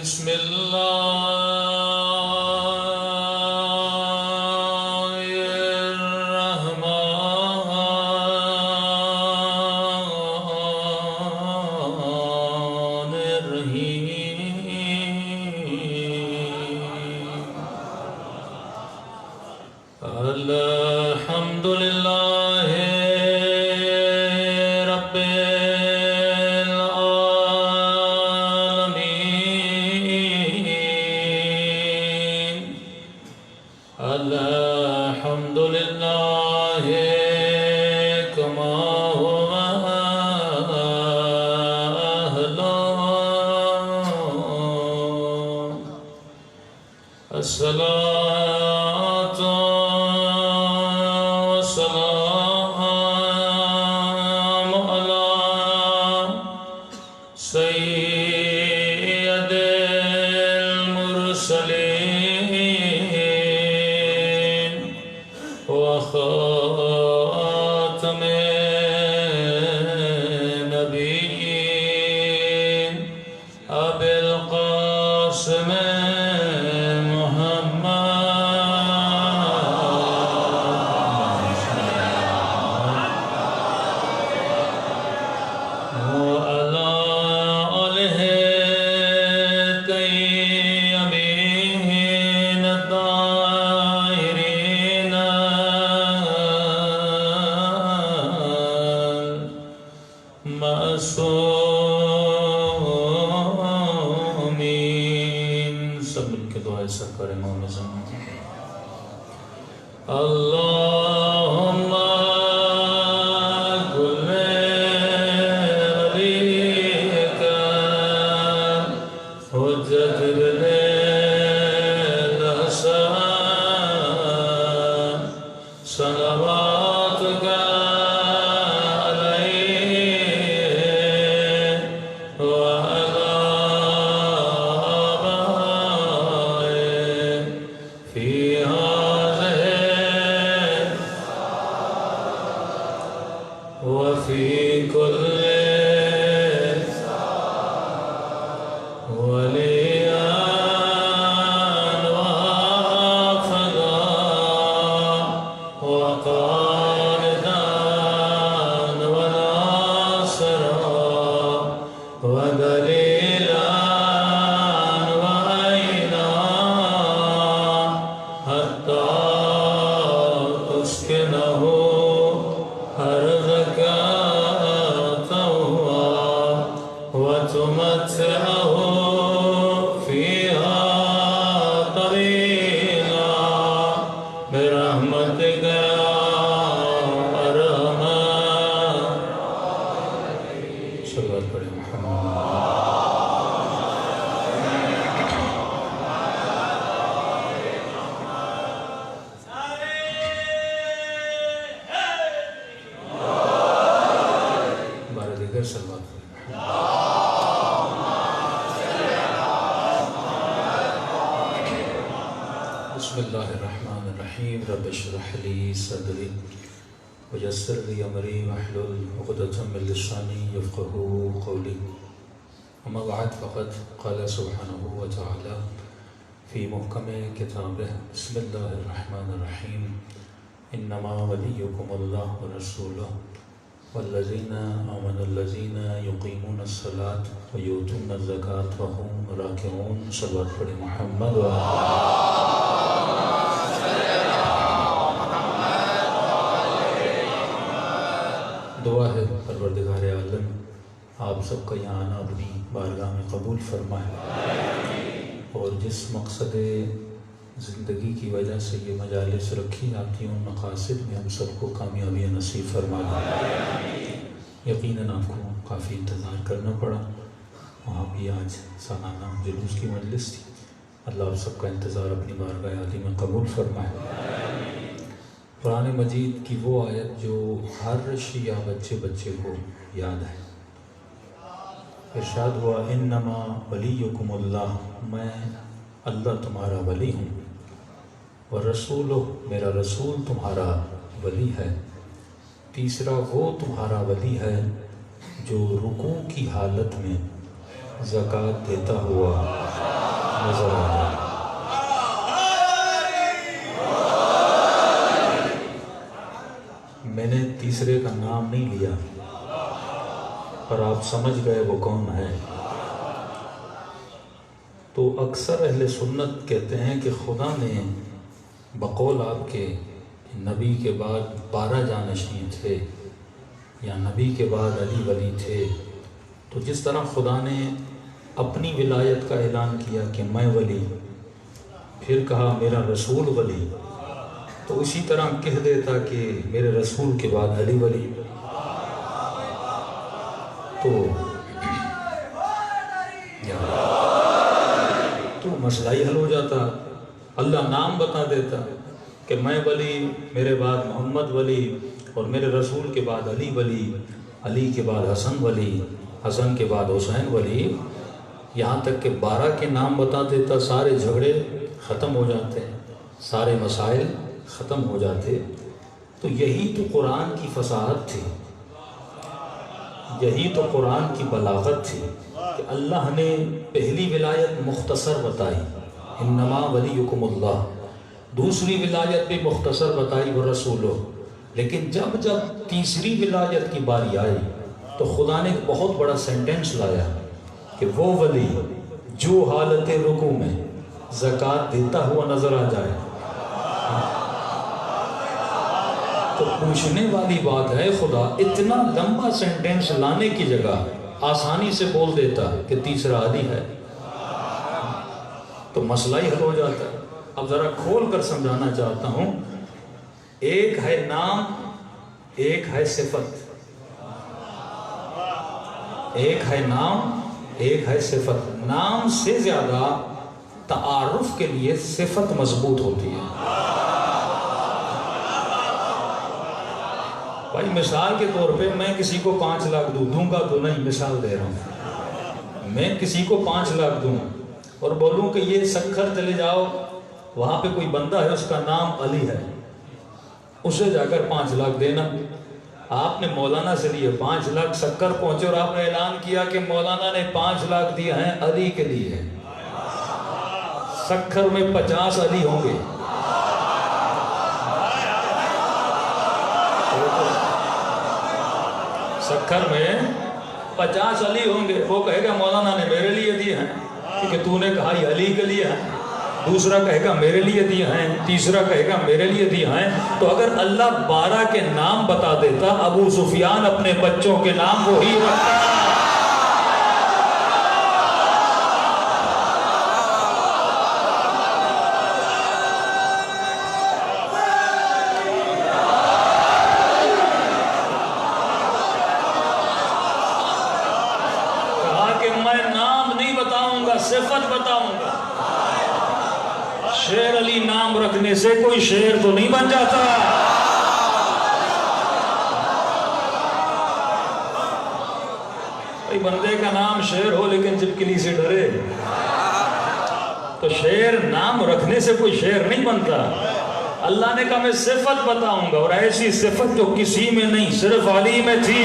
بسم الله الرحمن الرحيم الحمد لله رب العالمين الحمد لله كما هو أهله الصلاة والسلام على سيد المرسلين وخاتم النبيين أبي القاسم وعلى آله الطيبين الطاهرين المعصومين سب مل کے دعائیں سرکار امام اعظم اللهم كل وليك حجة ابن الحسن صلواتك عليه وعلى آبائه في هذه وفي كل وليا وحافظا وقائدا وناصرا ودليلا وعينا حتى تسكنه أرضك طوعا وتمتعه فيها طويلا برحمتك يا أرحم صلوات پڑھیں محمد بارہ دیگر صلوات پڑھیں بسم اللہ الرحمن الرحیم رب اشرح لی صدری ویسر لی امری واحلل عقدۃ من لسانی یفقهوا قولی اما بعد فقد قال سبحانہ وتعالی فی محکم کتابہ بسم اللہ الرحمن الرحیم انما ولیکم اللہ ورسولہ والذین آمنوا الذین یقیمون الصلاة ویؤتون الزکاة وهم راکعون صلوات پڑھیں محمد دعا ہے پروردگار عالم آپ سب کا یہاں آنا اپنی بارگاہ میں قبول فرمائے اور جس مقصد زندگی کی وجہ سے یہ مجالس رکھی جاتی ہیں ان مقاصد میں ہم سب کو کامیابی نصیب فرمائے یقیناً آپ کو کافی انتظار کرنا پڑا وہاں بھی آج سالانہ جلوس کی مجلس تھی اللہ آپ سب کا انتظار اپنی بارگاہ عالی میں قبول فرمائے قرآن مجید کی وہ آیت جو ہر شیعہ بچے کو یاد ہے ارشاد ہوا انما ولیکم اللہ میں اللہ تمہارا ولی ہوں ورسول میرا رسول تمہارا ولی ہے تیسرا وہ تمہارا ولی ہے جو رکوع کی حالت میں زکوٰۃ دیتا ہوا نظر آ جائے۔ میں نے تیسرے کا نام نہیں لیا، پر آپ سمجھ گئے وہ کون ہے۔ تو اکثر اہل سنت کہتے ہیں کہ خدا نے بقول آپ کے نبی کے بعد 12 جانشین تھے یا نبی کے بعد علی ولی تھے، تو جس طرح خدا نے اپنی ولایت کا اعلان کیا کہ میں ولی، پھر کہا میرا رسول ولی، تو اسی طرح کہہ دیتا کہ میرے رسول کے بعد علی ولی، تو مسئلہ ہی حل ہو جاتا۔ اللہ نام بتا دیتا کہ میں ولی، میرے بعد محمد ولی، اور میرے رسول کے بعد علی ولی، علی کے بعد حسن ولی، حسن کے بعد حسین ولی، یہاں تک کہ 12 کے نام بتا دیتا، سارے جھگڑے ختم ہو جاتے، سارے مسائل ختم ہو جاتے۔ تو یہی تو قرآن کی فصاحت تھی، یہی تو قرآن کی بلاغت تھی کہ اللہ نے پہلی ولایت مختصر بتائی، انما ولیکم اللہ، دوسری ولایت بھی مختصر بتائی ورسولہ، لیکن جب تیسری ولایت کی باری آئی تو خدا نے ایک بہت بڑا سینٹنس لایا کہ وہ ولی جو حالت رکوع میں زکوٰۃ دیتا ہوا نظر آ جائے۔ تو پوچھنے والی بات ہے، خدا اتنا لمبا سینٹنس لانے کی جگہ آسانی سے بول دیتا کہ تیسرا علی ہے، تو مسئلہ ہی حل ہو جاتا ہے۔ اب ذرا کھول کر سمجھانا چاہتا ہوں، ایک ہے نام، ایک ہے صفت، ایک ہے نام، ایک ہے صفت۔ نام سے زیادہ تعارف کے لیے صفت مضبوط ہوتی ہے۔ بھائی مثال کے طور پہ میں کسی کو 5 لاکھ دوں گا تو نہیں، مثال دے رہا ہوں، میں کسی کو 5 لاکھ دوں اور بولوں کہ یہ سکھر چلے جاؤ، وہاں پہ کوئی بندہ ہے اس کا نام علی ہے، اسے جا کر 5 لاکھ دینا۔ آپ نے مولانا سے لیے 5 لاکھ، سکھر پہنچے اور آپ نے اعلان کیا کہ مولانا نے 5 لاکھ دیے ہیں علی کے لیے، سکھر میں 50 علی ہوں گے، سکھر میں 50 علی ہوں گے۔ وہ کہے گا مولانا نے میرے لیے دیے ہیں، کیونکہ تو نے کہا یہ علی کے لیے ہیں، دوسرا کہے گا میرے لیے دیے ہیں، تیسرا کہے گا میرے لیے دیے ہیں۔ تو اگر اللہ 12 کے نام بتا دیتا، ابو سفیان اپنے بچوں کے نام وہی رکھتا۔ صفت بتاؤں گا، شیر علی نام رکھنے سے کوئی شیر تو نہیں بن جاتا۔ بھائی بندے کا نام شیر ہو لیکن چپکلی سے ڈرے تو شیر نام رکھنے سے کوئی شیر نہیں بنتا۔ اللہ نے کہا میں صفت بتاؤں گا، اور ایسی صفت جو کسی میں نہیں صرف علی میں تھی،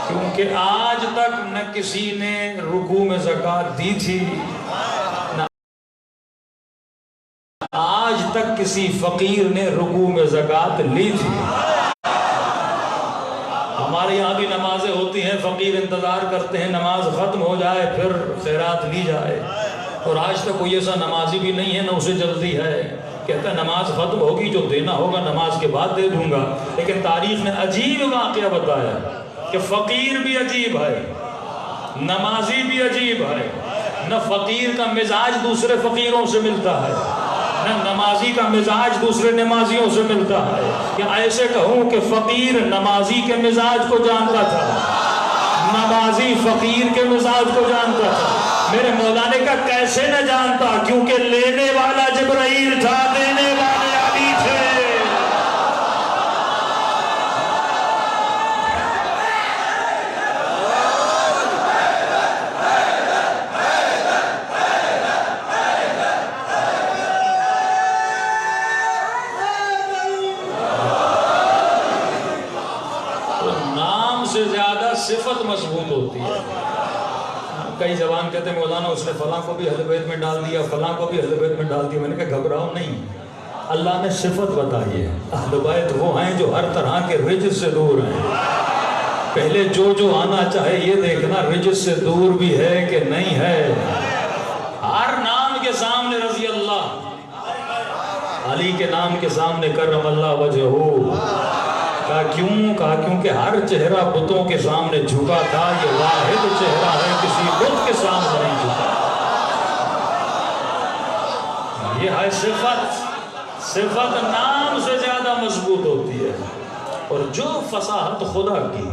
کیونکہ آج تک نہ کسی نے رکوع میں زکوٰۃ دی تھی، نہ آج تک کسی فقیر نے رکوع میں زکوٰۃ لی تھی۔ ہمارے یہاں بھی نمازیں ہوتی ہیں، فقیر انتظار کرتے ہیں نماز ختم ہو جائے پھر خیرات لی جائے، اور آج تک کوئی ایسا نمازی بھی نہیں ہے نہ اسے جلدی ہے، کہتا ہے نماز ختم ہوگی جو دینا ہوگا نماز کے بعد دے دوں گا۔ لیکن تاریخ نے عجیب واقعہ بتایا کہ فقیر بھی عجیب ہے، نمازی بھی عجیب ہے، نہ فقیر کا مزاج دوسرے فقیروں سے ملتا ہے، نہ نمازی کا مزاج دوسرے نمازیوں سے ملتا ہے۔ یا ایسے کہوں کہ فقیر نمازی کے مزاج کو جانتا تھا، نمازی فقیر کے مزاج کو جانتا تھا۔ میرے مولانا کا کیسے نہ جانتا، کیونکہ لینے والا جبرائیل تھا، دینے والے علی تھے۔ سے زیادہ صفت مضبوط ہوتی ہے. کئی جوان کہتے ہیں مولانا اس نے فلاں کو بھی اہل بیت میں ڈال دیا، فلاں کو بھی اہل بیت میں ڈال دیا. میں نے کہا گھبراؤ نہیں، اللہ نے صفت بتائی ہے. اہل بیت وہ ہیں جو ہر طرح کے رجس سے دور ہیں. پہلے جو آنا چاہے یہ دیکھنا رجس سے دور بھی ہے کہ نہیں ہے. ہر نام کے سامنے رضی اللہ، علی کے نام کے سامنے کرم اللہ وجہہ. کہا کیوں؟ کہا کیونکہ ہر چہرہ بتوں کے سامنے جھکا تھا، یہ واحد چہرہ ہے کسی بت کے سامنے نہیں جھکا. یہ ہے صفت. صفت نام سے زیادہ مضبوط ہوتی ہے. اور جو فصاحت خدا کی،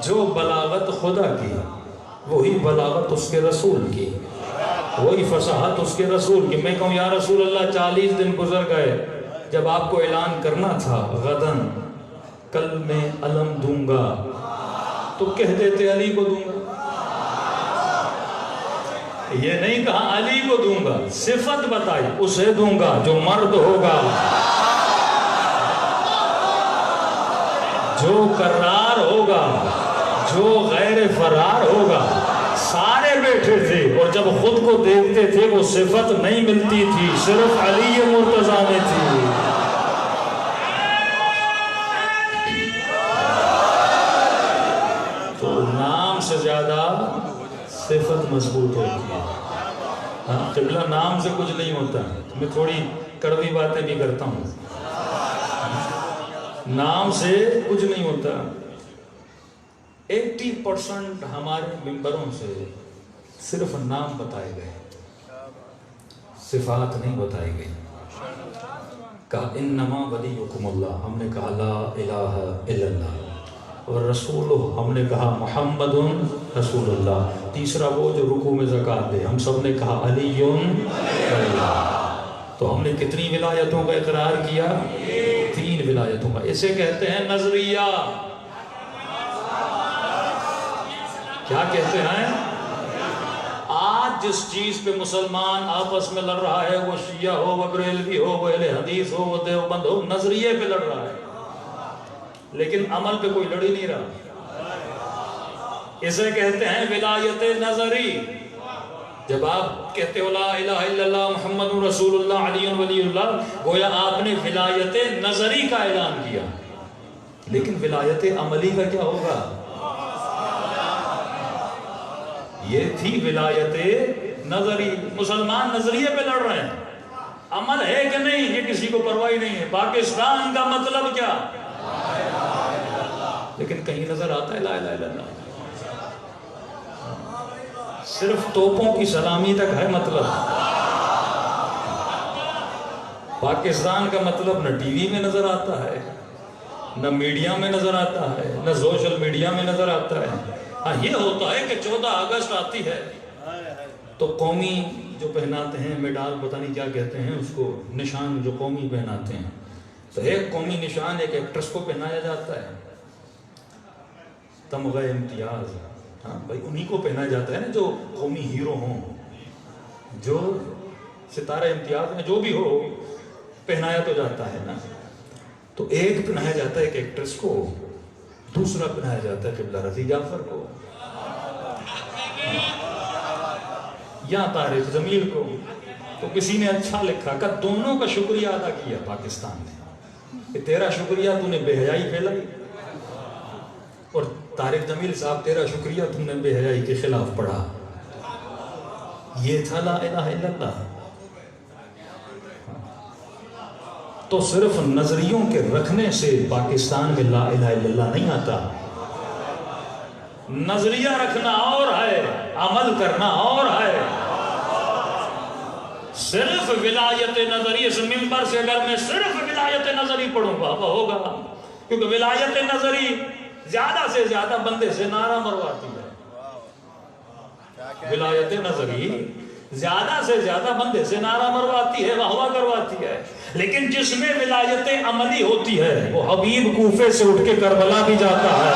جو بلاغت خدا کی، وہی بلاغت اس کے رسول کی، وہی فصاحت اس کے رسول کی. میں کہوں یا رسول اللہ 40 دن گزر گئے، جب آپ کو اعلان کرنا تھا غدن کل میں علم دوں گا، تو کہہ دیتے علی کو دوں گا. یہ نہیں کہا علی کو دوں گا، صفت بتائی اسے دوں گا جو مرد ہوگا، جو قرار ہوگا، جو غیر فرار ہوگا. سارے بیٹھے تھے اور جب خود کو دیکھتے تھے وہ صفت نہیں ملتی تھی، صرف علی مرتضیٰ میں تھی. تو نام سے زیادہ صفت مضبوط ہوتی ہے. قبلہ نام سے کچھ نہیں ہوتا. میں تھوڑی کڑوی باتیں بھی کرتا ہوں. نام سے کچھ نہیں ہوتا. 80% ہمارے ممبروں سے صرف نام بتائے گئے، صفات نہیں بتائی گئی. کہا انما ولیکم اللہ، ہم نے کہا لا الہ الا اللہ. اور رسول، ہم نے کہا محمد رسول اللہ. تیسرا وہ جو رکوع میں زکوٰۃ دے، ہم سب نے کہا علی اللہ. تو ہم نے کتنی ولایتوں کا اقرار کیا؟ 3 ولایتوں کا. اسے کہتے ہیں نظریہ. کیا کہتے ہیں؟ آج جس چیز پہ مسلمان آپس میں لڑ رہا ہے، وہ شیعہ ہو، وہ بریلوی ہو، وہ اہل حدیث ہو، وہ دیوبند ہو، نظریے پہ لڑ رہا ہے، لیکن عمل پہ کوئی لڑ ہی نہیں رہا. اسے کہتے ہیں ولایت نظری. جب آپ کہتے ہو لا الہ الا اللہ محمد رسول اللہ علی ولی اللہ، گویا آپ نے ولایت نظری کا اعلان کیا. لیکن ولایت عملی کا کیا ہوگا؟ یہ تھی ولایت نظری. مسلمان نظریے پہ لڑ رہے ہیں، عمل ہے کہ نہیں یہ کسی کو پرواہ نہیں ہے. پاکستان کا مطلب کیا؟ لیکن کہیں نظر آتا ہے لا الہ الا اللہ؟ صرف توپوں کی سلامی تک ہے مطلب. پاکستان کا مطلب نہ ٹی وی میں نظر آتا ہے، نہ میڈیا میں نظر آتا ہے، نہ سوشل میڈیا میں نظر آتا ہے. ہاں یہ ہوتا ہے کہ 14 اگست آتی ہے تو قومی جو پہناتے ہیں میڈال، پتہ نہیں کیا کہتے ہیں اس کو، نشان جو قومی پہناتے ہیں، تو ایک قومی نشان ایک ایکٹریس کو پہنایا جاتا ہے، تمغہ امتیاز. ہاں بھائی انہی کو پہنایا جاتا ہے نا جو قومی ہیرو ہوں، جو ستارہ امتیاز میں جو بھی ہو، پہنایا تو جاتا ہے نا. تو ایک پہنایا جاتا ہے ایک ایکٹریس کو، دوسرا پہنایا جاتا ہے قبلہ رضی جعفر کو یا طارق جمیل کو. تو کسی نے اچھا لکھا کہ دونوں کا شکریہ ادا کیا پاکستان نے کہ تیرا شکریہ تو نے بے حیائی پھیلائی، اور طارق جمیل صاحب تیرا شکریہ تم نے بے حیائی کے خلاف پڑھا. یہ تھا لا الہ الا اللہ. تو صرف نظریوں کے رکھنے سے پاکستان میں لا الہ الا اللہ نہیں آتا. نظریہ رکھنا اور ہے، عمل کرنا اور ہے. صرف ولایت نظری، اس ممبر سے اگر میں صرف ولایت نظری پڑھوں گا وہ ہوگا، کیونکہ ولایت نظری زیادہ سے زیادہ بندے سے نعرہ مرواتی ہے. ولایت نظری زیادہ سے زیادہ بندے سے نعرہ مرواتی ہے، واہ واہ کرواتی ہے. لیکن جس میں ولایت عملی ہوتی ہے وہ حبیب کوفے سے اٹھ کے کربلا بھی جاتا ہے.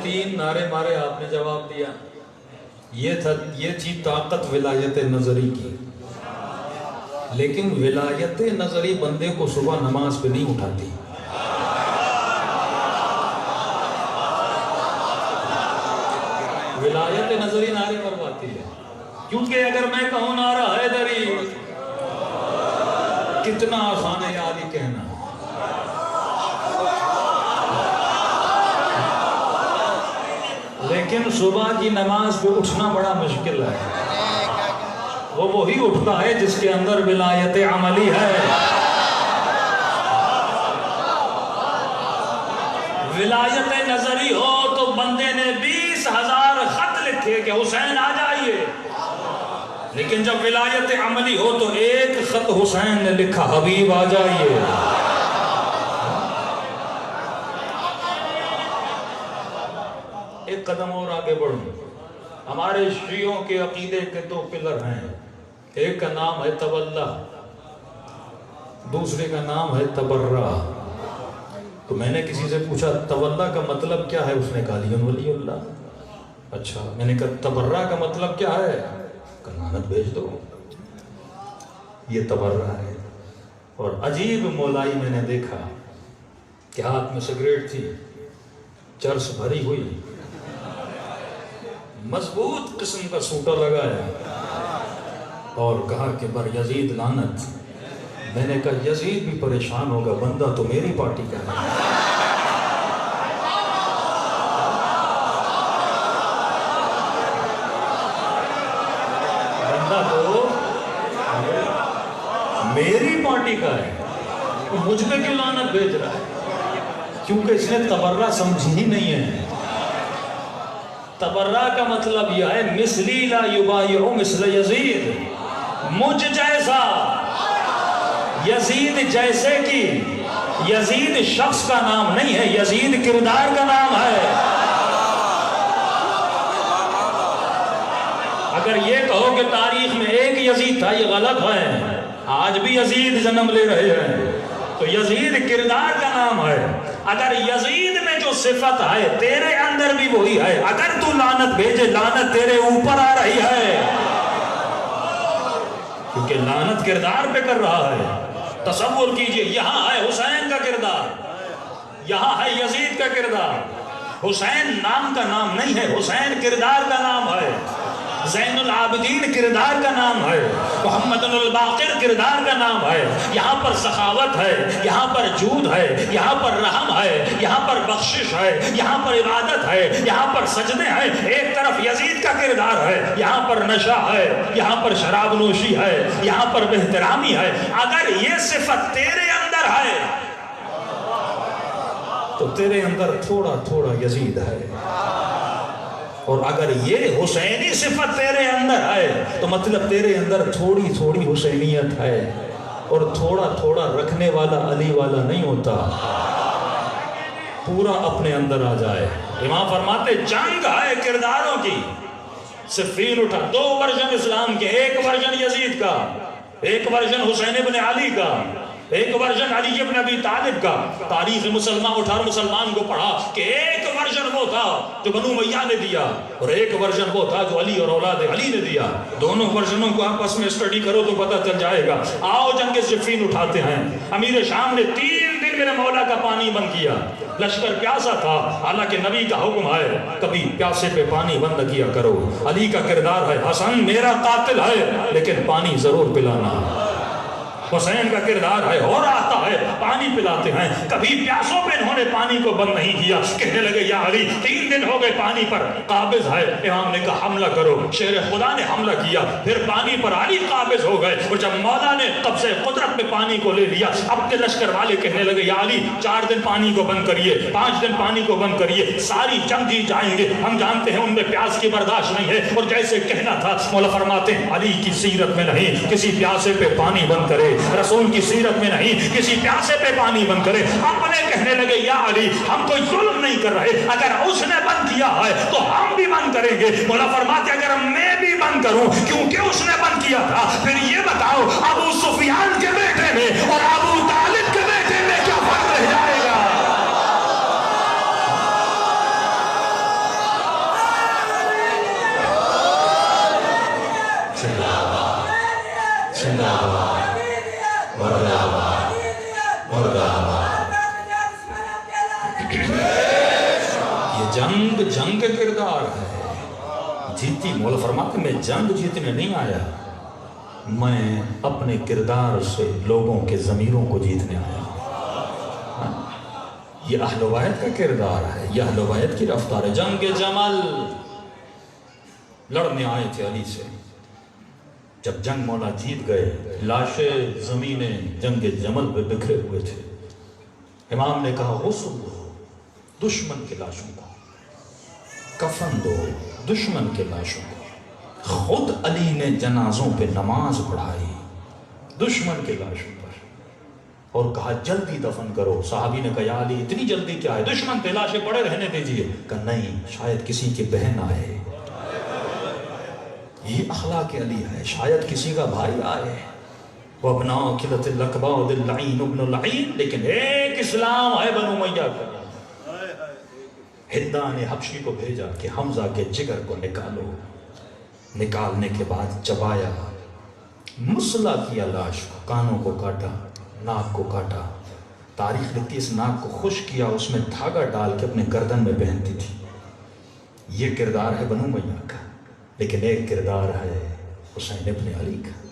3 نعرے مارے، آپ نے جواب دیا. یہ تھی طاقت ولایت نظری کی. لیکن ولایت نظری بندے کو صبح نماز پہ نہیں اٹھاتی. ولایت نظری نعرے مرواتی ہے. کیونکہ اگر میں کہوں نعرہ حیدری، کتنا آسان ہے یاد ہی کہنا. لیکن صبح کی نماز پہ اٹھنا بڑا مشکل ہے. وہ وہی اٹھتا ہے جس کے اندر ولایت عملی ہے. ولایت نظری ہو تو بندے نے 20,000 خط لکھے کہ حسین آ جائیے. لیکن جب ولایت عملی ہو تو ایک خط حسین نے لکھا، حبیب آ جائیے. ایک قدم اور آگے بڑھوں. ہمارے شیعوں کے عقیدے کے 2 پلر ہیں. ایک کا نام ہے تولا، دوسرے کا نام ہے تبرہ. تو میں نے کسی سے پوچھا تولا کا مطلب کیا ہے؟ اس نے کہا علی ولی اللہ. اچھا. میں نے کہا تبرہ کا مطلب کیا ہے؟ کہ لعنت بھیج دو. یہ تبرہ ہے. اور عجیب مولائی میں نے دیکھا کہ ہاتھ میں سگریٹ تھی، چرس بھری ہوئی، مضبوط قسم کا سوٹا لگایا اور کہا کہ بر یزید لعنت. میں نے کہا یزید بھی پریشان ہوگا، بندہ تو میری پارٹی کا ہے. بندہ تو میری پارٹی کا ہے، مجھ پہ کیوں لعنت بھیج رہا ہے؟ کیونکہ اس نے تبرہ سمجھی ہی نہیں ہے. تبرہ کا مطلب یہ ہے مثلی لا یبایع مثل یزید، مجھ جیسا یزید جیسے کی. یزید شخص کا نام نہیں ہے، یزید کردار کا نام ہے. اگر یہ کہو کہ تاریخ میں ایک یزید تھا، یہ غلط ہے. آج بھی یزید جنم لے رہے ہیں. تو یزید کردار کا نام ہے. اگر یزید میں جو صفت ہے تیرے اندر بھی وہی ہے. اگر تو لعنت بھیجے، لعنت تیرے اوپر آ رہی ہے، کیونکہ لعنت کردار پہ کر رہا ہے. تصور کیجئے، یہاں ہے حسین کا کردار، یہاں ہے یزید کا کردار. حسین نام کا نام نہیں ہے، حسین کردار کا نام ہے. زین العابدین کردار کا نام ہے، محمد الباقر کردار کا نام ہے. یہاں پر سخاوت ہے، یہاں پر جود ہے، یہاں پر رحم ہے، یہاں پر بخشش ہے، یہاں پر عبادت ہے، یہاں پر سجدے ہیں. ایک طرف یزید کا کردار ہے، یہاں پر نشہ ہے، یہاں پر شراب نوشی ہے، یہاں پر بے احترامی ہے. اگر یہ صفت تیرے اندر ہے تو تیرے اندر تھوڑا تھوڑا یزید ہے. اور اگر یہ حسینی صفت تیرے اندر ہے تو مطلب تیرے اندر تھوڑی تھوڑی حسینیت ہے. اور تھوڑا تھوڑا رکھنے والا علی والا نہیں ہوتا، پورا اپنے اندر آ جائے. امام فرماتے جنگ ہے کرداروں کی. صفین اٹھا، 2 ورژن اسلام کے، ایک ورژن یزید کا، ایک ورژن حسین ابن علی کا، ایک ورژن علی ابن ابی طالب کا. تاریخ مسلمان اٹھا اور مسلمان کو پڑھا کہ ایک ورژن وہ تھا جو بنو امیہ نے دیا، اور ایک ورژن وہ تھا جو علی اور اولاد علی نے دیا. دونوں ورژنوں کو آپس میں اسٹڈی کرو تو پتہ چل جائے گا. آؤ جنگ صفین اٹھاتے ہیں. امیر شام نے 3 دن میرے مولا کا پانی بند کیا. لشکر پیاسا تھا، حالانکہ نبی کا حکم ہے کبھی پیاسے پہ پانی بند نہ کیا کرو. علی کا کردار ہے حسن میرا قاتل ہے لیکن پانی ضرور پلانا. حسین کا کردار ہے اور آتا ہے پانی پلاتے ہیں. کبھی پیاسوں پہ انہوں نے پانی کو بند نہیں کیا. کہنے لگے یا علی 3 دن ہو گئے پانی پر قابض ہے. امام نے کہا حملہ کرو. شیر خدا نے حملہ کیا، پھر پانی پر علی قابض ہو گئے. اور جب مولا نے قبضہ قدرت میں پانی کو لے لیا، اپنے لشکر والے کہنے لگے یا علی 4 دن پانی کو بند کریے، 5 دن پانی کو بند کریے، ساری جنگ جیت جائیں گے. ہم جانتے ہیں ان میں پیاس کی برداشت نہیں ہے. اور جیسے کہنا تھا، مولا فرماتے ہیں علی کی سیرت میں نہیں کسی پیاسے پہ پانی بند کرے، رسول کی سیرت میں نہیں کسی پیاسے پہ پانی بند کرے. اپنے کہنے لگے یا علی ہم کوئی ظلم نہیں کر رہے، اگر اس نے بند کیا ہے تو ہم بھی بند کریں گے. مولا فرماتے اگر میں بھی بند کروں کیونکہ اس نے بند کیا تھا، پھر یہ بتاؤ ابو سفیان کے بیٹے میں اور ابو طالب کے بیٹے میں کیا فرق رہ جائے گا؟ جنگ جنگ کے کردار ہے، جیتی مولا فرماتے میں جنگ جیتنے نہیں آیا، میں اپنے کردار سے لوگوں کے ضمیروں کو جیتنے آیا۔ یہ اہل بیت کا کردار ہے، یہ اہل بیت کی رفتار ہے۔ جنگ جمل لڑنے آئے تھے علی سے، جب جنگ مولا جیت گئے، لاشیں زمینیں جنگ جمل پہ بکھرے ہوئے تھے۔ امام نے کہا غسل دو دشمن کے لاشوں کو، کفن دو دشمن کے لاشوں کو۔ خود علی نے جنازوں پہ نماز پڑھائی دشمن کے لاشوں پر، اور کہا جلدی دفن کرو۔ صحابی نے کہا یا علی اتنی جلدی کیا ہے، دشمن پہ لاشیں پڑے رہنے دیجئے۔ کہا نہیں، شاید کسی کی بہن آئے، یہ اخلاق علی ہے، شاید کسی کا بھائی آئے۔ وَابْنَاءُ كِلَةِ الْأَقْبَاءُ الْلَعِينُ ابْنُ الْعِينُ، لیکن ایک اسلام ہے بنو امیہ کا۔ ہندہ نے حبشی کو بھیجا کہ حمزہ کے جگر کو نکالو، نکالنے کے بعد چبایا، مسلح کیا لاش کو، کانوں کو کاٹا، ناک کو کاٹا۔ تاریخ لکھتی اس ناک کو خشک کیا، اس میں دھاگا ڈال کے اپنے گردن میں پہنتی تھی۔ یہ کردار ہے بنو امیہ کا۔ لیکن ایک کردار ہے حسین ابن علی کا،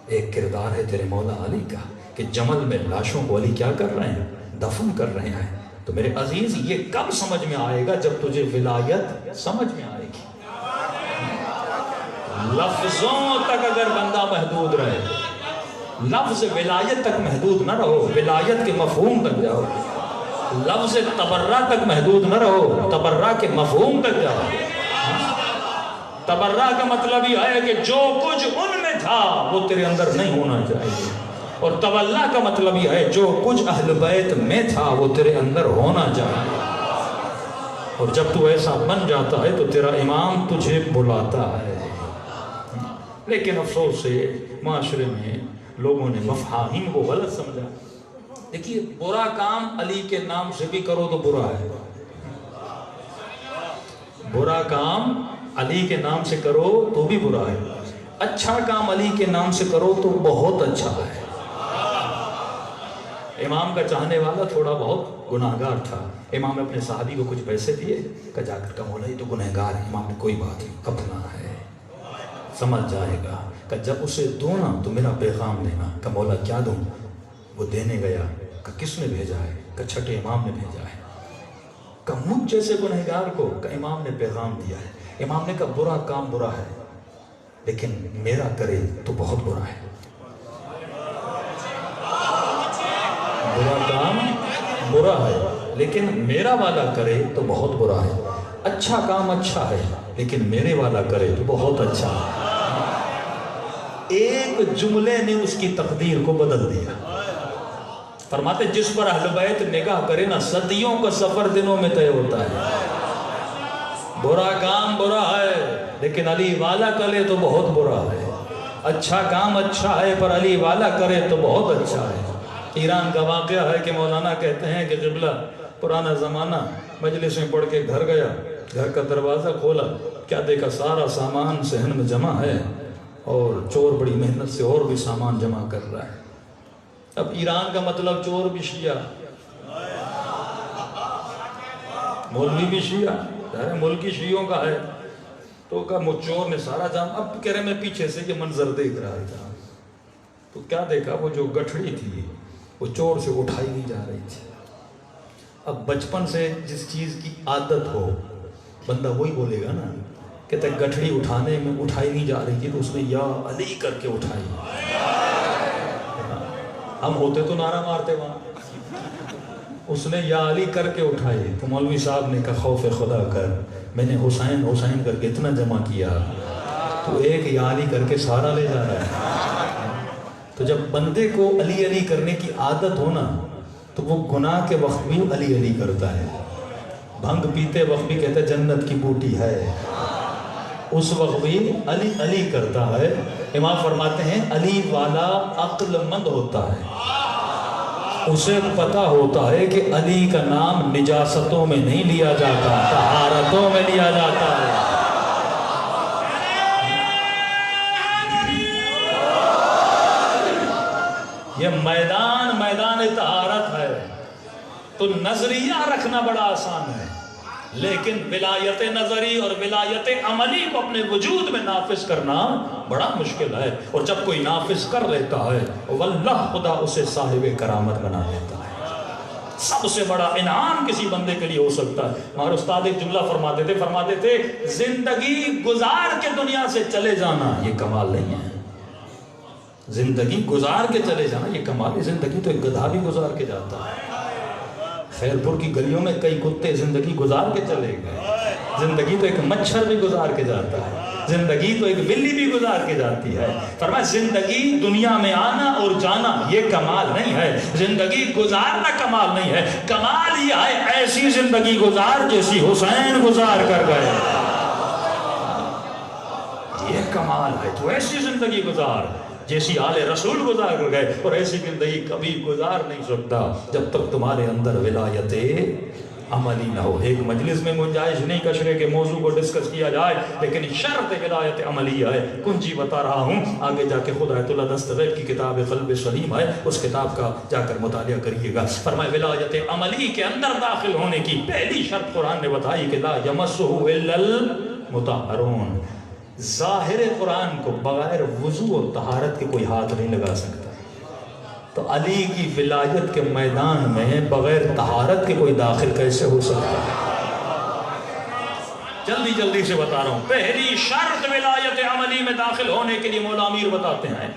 ایک کردار ہے تیرے مولا علی کا، کہ جمل میں لاشوں کو علی کیا کر رہے ہیں، دفن کر رہے ہیں۔ تو میرے عزیز یہ کب سمجھ میں آئے گا؟ جب تجھے ولایت سمجھ میں آئے گی۔ لفظوں تک اگر بندہ محدود رہے، لفظ ولایت تک محدود نہ رہو، ولایت کے مفہوم تک جاؤ۔ لفظ تبرہ تک محدود نہ رہو، تبرہ کے مفہوم تک جاؤ۔ تبرہ کا مطلب یہ ہے کہ جو کچھ ان میں تھا وہ تیرے اندر نہیں ہونا چاہیے، اور تولا کا مطلب یہ ہے جو کچھ اہل بیت میں تھا وہ تیرے اندر ہونا چاہیے۔ اور جب تو ایسا بن جاتا ہے تو تیرا امام تجھے بلاتا ہے۔ لیکن افسوس سے معاشرے میں لوگوں نے مفاہیم کو غلط سمجھا۔ دیکھیے برا کام علی کے نام سے بھی کرو تو برا ہے، برا کام علی کے نام سے کرو تو بھی برا ہے، اچھا کام علی کے نام سے کرو تو بہت اچھا ہے۔ امام کا چاہنے والا تھوڑا بہت گناہگار تھا، امام نے اپنے صحابی کو کچھ پیسے دیے، کہا جا کر کہا مولا یہ تو گنہگار ہے۔ امام نے کوئی بات نہیں، اپنا ہے سمجھ جائے گا۔ کہ جب اسے دو نا تو میرا پیغام دینا۔ کہ مولا کیا دوں؟ وہ دینے گیا، کہ کس نے بھیجا ہے؟ کہ چھٹے امام نے بھیجا ہے۔ کہ مجھ جیسے گنہگار کو؟ کہ امام نے پیغام دیا ہے۔ امام نے کہا برا کام برا ہے، لیکن میرا کرے تو بہت برا ہے۔ برا کام برا ہے لیکن میرا والا کرے تو بہت برا ہے۔ اچھا کام اچھا ہے لیکن میرے والا کرے تو بہت اچھا ہے۔ ایک جملے نے اس کی تقدیر کو بدل دیا۔ فرماتے جس پر اہل بیت نگاہ کرے نا صدیوں کا سفر دنوں میں طے ہوتا ہے۔ برا کام برا ہے لیکن علی والا کرے تو بہت برا ہے۔ اچھا کام اچھا ہے پر علی والا کرے تو بہت اچھا ہے۔ ایران کا واقعہ ہے کہ مولانا کہتے ہیں کہ قبلہ پرانا زمانہ مجلس میں پڑھ کے گھر گیا، گھر کا دروازہ کھولا، کیا دیکھا سارا سامان صحن میں جمع ہے اور چور بڑی محنت سے اور بھی سامان جمع کر رہا ہے۔ اب ایران کا مطلب چور بھی شیعہ، مولوی بھی شیعہ، ملکی شیعوں کا ہے۔ تو کہا چور نے سارا جام، اب کہہ رہے میں پیچھے سے یہ منظر دیکھ رہا تھا تو کیا دیکھا، وہ جو گٹھڑی تھی وہ چور سے اٹھائی نہیں جا رہی تھی۔ اب بچپن سے جس چیز کی عادت ہو بندہ وہی بولے گا نا۔ کہتے ہیں گٹھڑی اٹھانے میں اٹھائی نہیں جا رہی تھی تو اس نے یا علی کر کے اٹھائی۔ ہم ہوتے تو نعرہ مارتے وہاں، اس نے یا علی کر کے اٹھائی۔ تو مولوی صاحب نے کہا خوف خدا کر، میں نے حسین حسین کر کے اتنا جمع کیا تو ایک یا علی کر کے سارا لے جا رہا ہے۔ تو جب بندے کو علی علی کرنے کی عادت ہو نا تو وہ گناہ کے وقت بھی علی علی کرتا ہے۔ بھنگ پیتے وقت بھی کہتا ہے جنت کی بوٹی ہے، اس وقت بھی علی علی کرتا ہے۔ امام فرماتے ہیں علی والا عقل مند ہوتا ہے، اسے پتہ ہوتا ہے کہ علی کا نام نجاستوں میں نہیں لیا جاتا، طہارتوں میں لیا جاتا ہے۔ یہ میدان طہارت ہے، تو نظریہ رکھنا بڑا آسان ہے لیکن ولایت نظری اور ولایت عملی کو اپنے وجود میں نافذ کرنا بڑا مشکل ہے، اور جب کوئی نافذ کر لیتا ہے واللہ خدا اسے صاحب کرامت بنا دیتا ہے۔ سب سے بڑا انعام کسی بندے کے لیے ہو سکتا ہے، ہمارے استاد ایک جملہ فرماتے تھے زندگی گزار کے دنیا سے چلے جانا یہ کمال نہیں ہے، زندگی گزار کے چلے جانا یہ کمال ہے۔ زندگی تو ایک گدھا بھی گزار کے جاتا ہے۔ خیر پور کی گلیوں میں کئی کتے زندگی گزار کے چلے گئے، زندگی تو ایک مچھر بھی گزار کے جاتا ہے، زندگی تو ایک بلی بھی گزار کے جاتی ہے۔ فرمایا زندگی دنیا میں آنا اور جانا یہ کمال نہیں ہے، زندگی گزارنا کمال نہیں ہے، کمال یہ ہے ایسی زندگی گزار جیسی حسین گزار کر گئے، یہ کمال ہے۔ تو ایسی زندگی گزار جیسی آل رسول گزار کر گئے، اور ایسی زندگی کبھی گزار نہیں سکتا جب تک تمہارے اندر ولایت عملی نہ ہو۔ ایک مجلس میں گنجائش نہیں کشرے کے موضوع کو ڈسکس کیا جائے، لیکن شرط ولایت عملی ہے۔ کنجی بتا رہا ہوں، آگے جا کے خود آیت اللہ دستغیر کی کتاب قلب سلیم ہے، اس کتاب کا جا کر مطالعہ کریے گا۔ فرمائے ولایت عملی کے اندر داخل ہونے کی پہلی شرط قرآن نے بتائی کہ لا یمسہ الا المطہرون، ظاہر قرآن کو بغیر وضو اور طہارت کے کوئی ہاتھ نہیں لگا سکتا۔ تو علی کی ولایت کے میدان میں بغیر طہارت کے کوئی داخل کیسے ہو سکتا ہے؟ جلدی سے بتا رہا ہوں، پہلی شرط ولایت عملی میں داخل ہونے کے لیے مولا امیر بتاتے ہیں،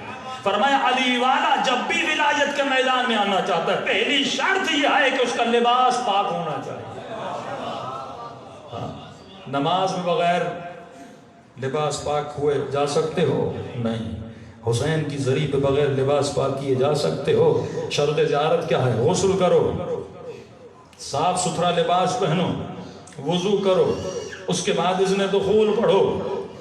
فرمایا علی والا جب بھی ولایت کے میدان میں آنا چاہتا ہے پہلی شرط یہ ہے کہ اس کا لباس پاک ہونا چاہیے۔ نماز میں بغیر لباس پاک ہوئے جا سکتے ہو؟ نہیں۔ حسین کی زری پہ بغیر لباس پاک کیے جا سکتے ہو؟ شرط زیارت کیا ہے؟ غسل کرو، صاف ستھرا لباس پہنو، وضو کرو، اس کے بعد اذن دخول پڑھو،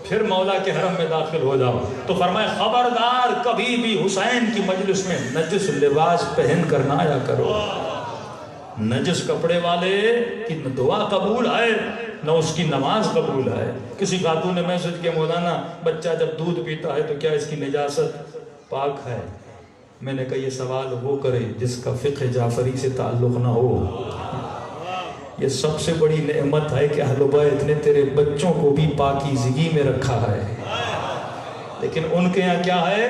پھر مولا کے حرم میں داخل ہو جاؤ۔ تو فرمائے خبردار کبھی بھی حسین کی مجلس میں نجس لباس پہن کر نہ آیا کرو۔ نجس کپڑے والے کی نہ دعا قبول ہے نہ اس کی نماز قبول ہے۔ کسی خاتون نے میسج کیا مولانا بچہ جب دودھ پیتا ہے تو کیا اس کی نجاست پاک ہے؟ میں نے کہا یہ سوال وہ کرے جس کا فقہ جعفری سے تعلق نہ ہو۔ یہ سب سے بڑی نعمت ہے کہ اہل بیت نے تیرے بچوں کو بھی پاکیزگی میں رکھا ہے، لیکن ان کے یہاں کیا ہے